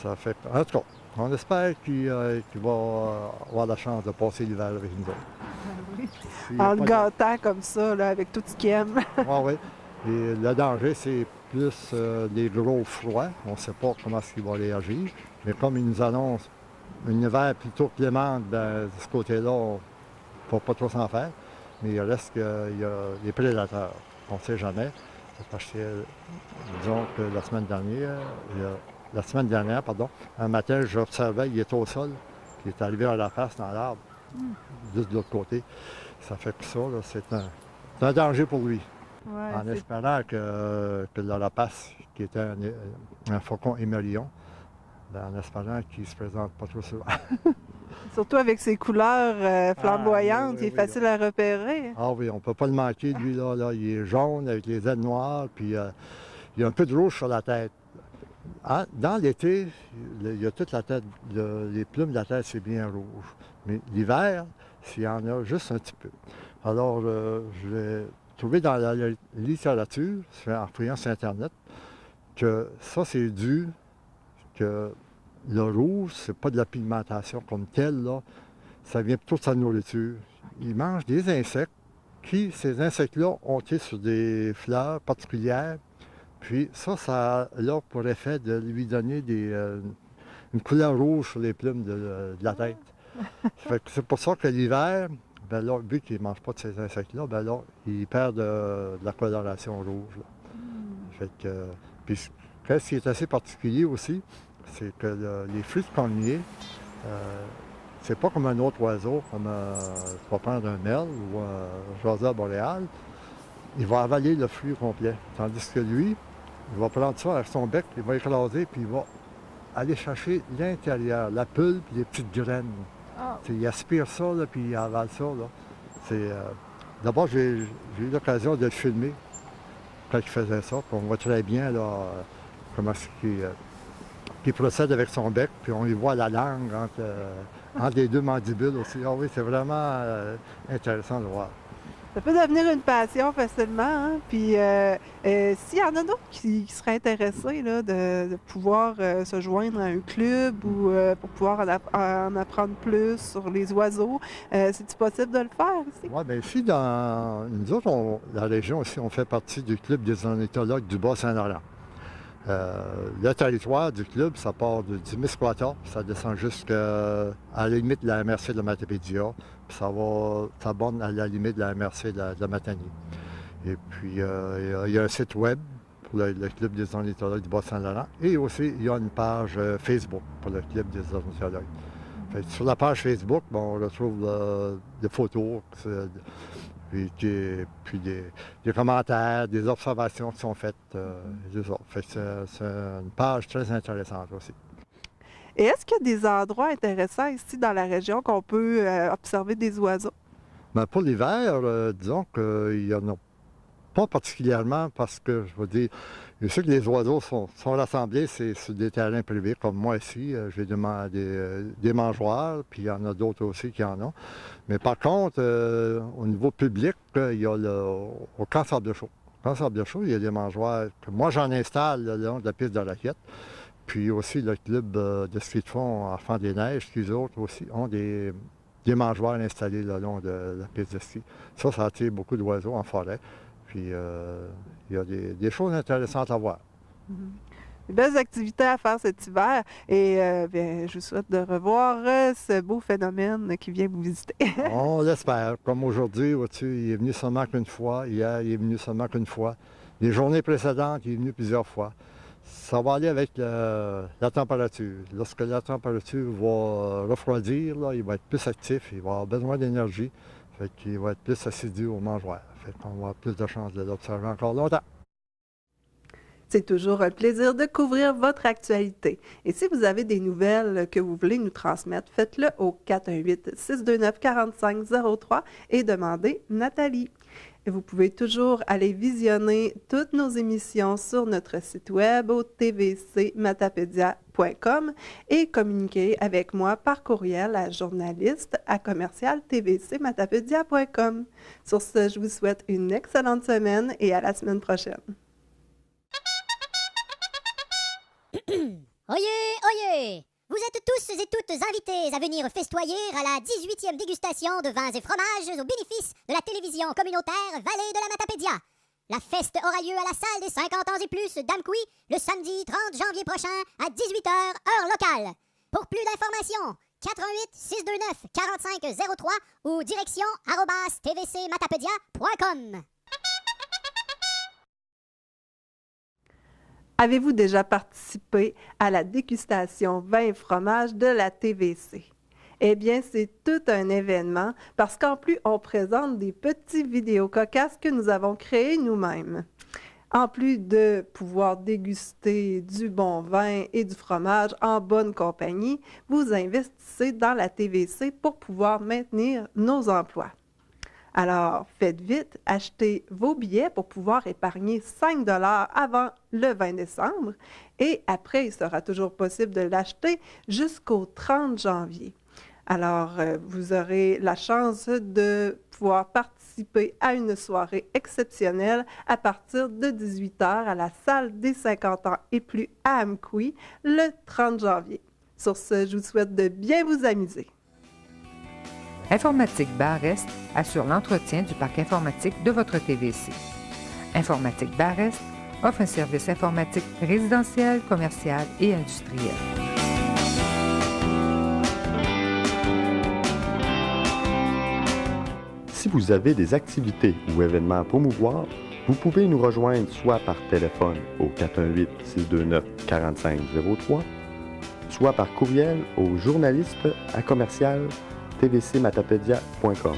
Ça fait... En tout cas, on espère qu'il va avoir la chance de passer l'hiver avec nous autres. En le gâtant comme ça, là, avec tout ce qu'il aime. Oui. Et le danger, c'est plus des gros froids. On ne sait pas comment il va réagir. Mais comme il nous annonce un hiver plutôt clément, ben, de ce côté-là, on ne peut pas trop s'en faire. Mais il reste qu'il y a des prédateurs. On ne sait jamais. Parce que, disons que la semaine dernière, un matin, j'observais, il était au sol, il est arrivé à la face dans l'arbre, juste de l'autre côté. Ça fait que ça, là, c'est un danger pour lui. Ouais, en espérant que la rapace, qui était un faucon émerillon, en espérant qu'il ne se présente pas trop souvent. Surtout avec ses couleurs flamboyantes, il est facile à repérer. Ah oui, on ne peut pas le manquer. Lui, là, il est jaune avec les ailes noires, puis il a un peu de rouge sur la tête. Dans l'été, il y a toute la tête, les plumes de la tête, c'est bien rouge. Mais l'hiver, s'il y en a juste un petit peu. Alors, je vais trouver dans la littérature, en fouillant sur Internet, que ça, c'est dû que le rouge, c'est pas de la pigmentation comme telle, là. Ça vient plutôt de sa nourriture. Il mange des insectes ces insectes-là ont été sur des fleurs particulières. Puis ça a là pour effet de lui donner une couleur rouge sur les plumes de la tête. C'est pour ça que l'hiver, ben là, vu qu'il ne mange pas de ces insectes-là, ben là, il perd de la coloration rouge. Là. Fait que, puis, ce qui est assez particulier aussi, c'est que les fruits de cornier, c'est pas comme un autre oiseau, comme tu vas prendre un merle ou un rosa boréal, il va avaler le fruit complet. Tandis que lui, il va prendre ça avec son bec, il va écraser, puis il va aller chercher l'intérieur, la pulpe, les petites graines. Il aspire ça, là, puis il avale ça. D'abord, j'ai eu l'occasion de le filmer quand il faisait ça, puis on voit très bien là, comment il procède avec son bec, puis on y voit la langue entre les deux mandibules aussi. Ah oui, c'est vraiment intéressant de voir. Ça peut devenir une passion facilement, hein? Puis s'il y en a d'autres qui seraient intéressés là, de pouvoir se joindre à un club ou pour pouvoir en apprendre plus sur les oiseaux, c'est-tu possible de le faire ici? Oui, bien ici, nous autres, la région aussi, on fait partie du club des ornithologues du Bas-Saint-Laurent. Le territoire du club, ça part du Témiscouata, ça descend jusqu'à la limite de la MRC de la Matapédia, puis ça borne à la limite de la MRC de la Matanie. Et puis, il y a un site web pour le Club des ornithologues du Bas-Saint-Laurent, et aussi, il y a une page Facebook pour le Club des ornithologues. Sur la page Facebook, on retrouve des photos, puis des commentaires, des observations qui sont faites. C'est une page très intéressante aussi. Et est-ce qu'il y a des endroits intéressants ici dans la région qu'on peut observer des oiseaux? Bien, pour l'hiver, disons qu'il n'y en a pas particulièrement parce que, je veux dire, je sais que les oiseaux sont rassemblés sur des terrains privés, comme moi ici. J'ai des mangeoires, puis il y en a d'autres aussi qui en ont. Mais par contre, au niveau public, il y a au Camp Sable-Chaud. Au Camp Sable-Chaud, il y a des mangeoires que moi, j'en installe le long de la piste de raquette. Puis aussi, le club de ski de fond Enfants des Neiges, qui eux autres aussi ont des mangeoires installées le long de la piste de ski. Ça attire beaucoup d'oiseaux en forêt. Puis, il y a des choses intéressantes à voir. Des belles activités à faire cet hiver. Et je vous souhaite de revoir ce beau phénomène qui vient vous visiter. On l'espère. Comme aujourd'hui, il est venu seulement qu'une fois. Hier, il est venu seulement qu'une fois. Les journées précédentes, il est venu plusieurs fois. Ça va aller avec la température. Lorsque la température va refroidir, là, il va être plus actif, il va avoir besoin d'énergie. Fait qu'il va être plus assidu au mangeoire. Fait qu'on va avoir plus de chances de l'observer encore longtemps. C'est toujours un plaisir de couvrir votre actualité. Et si vous avez des nouvelles que vous voulez nous transmettre, faites-le au 418-629-4503 et demandez Nathalie. Et vous pouvez toujours aller visionner toutes nos émissions sur notre site web au tvcmatapedia.com et communiquer avec moi par courriel à journaliste@tvcmatapedia.com. Sur ce, je vous souhaite une excellente semaine et à la semaine prochaine. Oyez, oyez! Vous êtes tous et toutes invités à venir festoyer à la 18e dégustation de vins et fromages au bénéfice de la télévision communautaire Vallée de la Matapédia. La fête aura lieu à la salle des 50 ans et plus d'Amqui le samedi 30 janvier prochain à 18h, heure locale. Pour plus d'informations, 88 629 4503 ou direction @tvcmatapedia.com. Avez-vous déjà participé à la dégustation vin et fromage de la TVC? Eh bien, c'est tout un événement parce qu'en plus, on présente des petits vidéos cocasses que nous avons créés nous-mêmes. En plus de pouvoir déguster du bon vin et du fromage en bonne compagnie, vous investissez dans la TVC pour pouvoir maintenir nos emplois. Alors, faites vite, achetez vos billets pour pouvoir épargner 5 $ avant le 20 décembre et après, il sera toujours possible de l'acheter jusqu'au 30 janvier. Alors, vous aurez la chance de pouvoir participer à une soirée exceptionnelle à partir de 18h à la salle des 50 ans et plus à Amqui le 30 janvier. Sur ce, je vous souhaite de bien vous amuser. Informatique Bar-Est assure l'entretien du parc informatique de votre TVC. Informatique Bar-Est offre un service informatique résidentiel, commercial et industriel. Si vous avez des activités ou événements à promouvoir, vous pouvez nous rejoindre soit par téléphone au 418-629-4503, soit par courriel au journaliste@tvcmatapedia.com.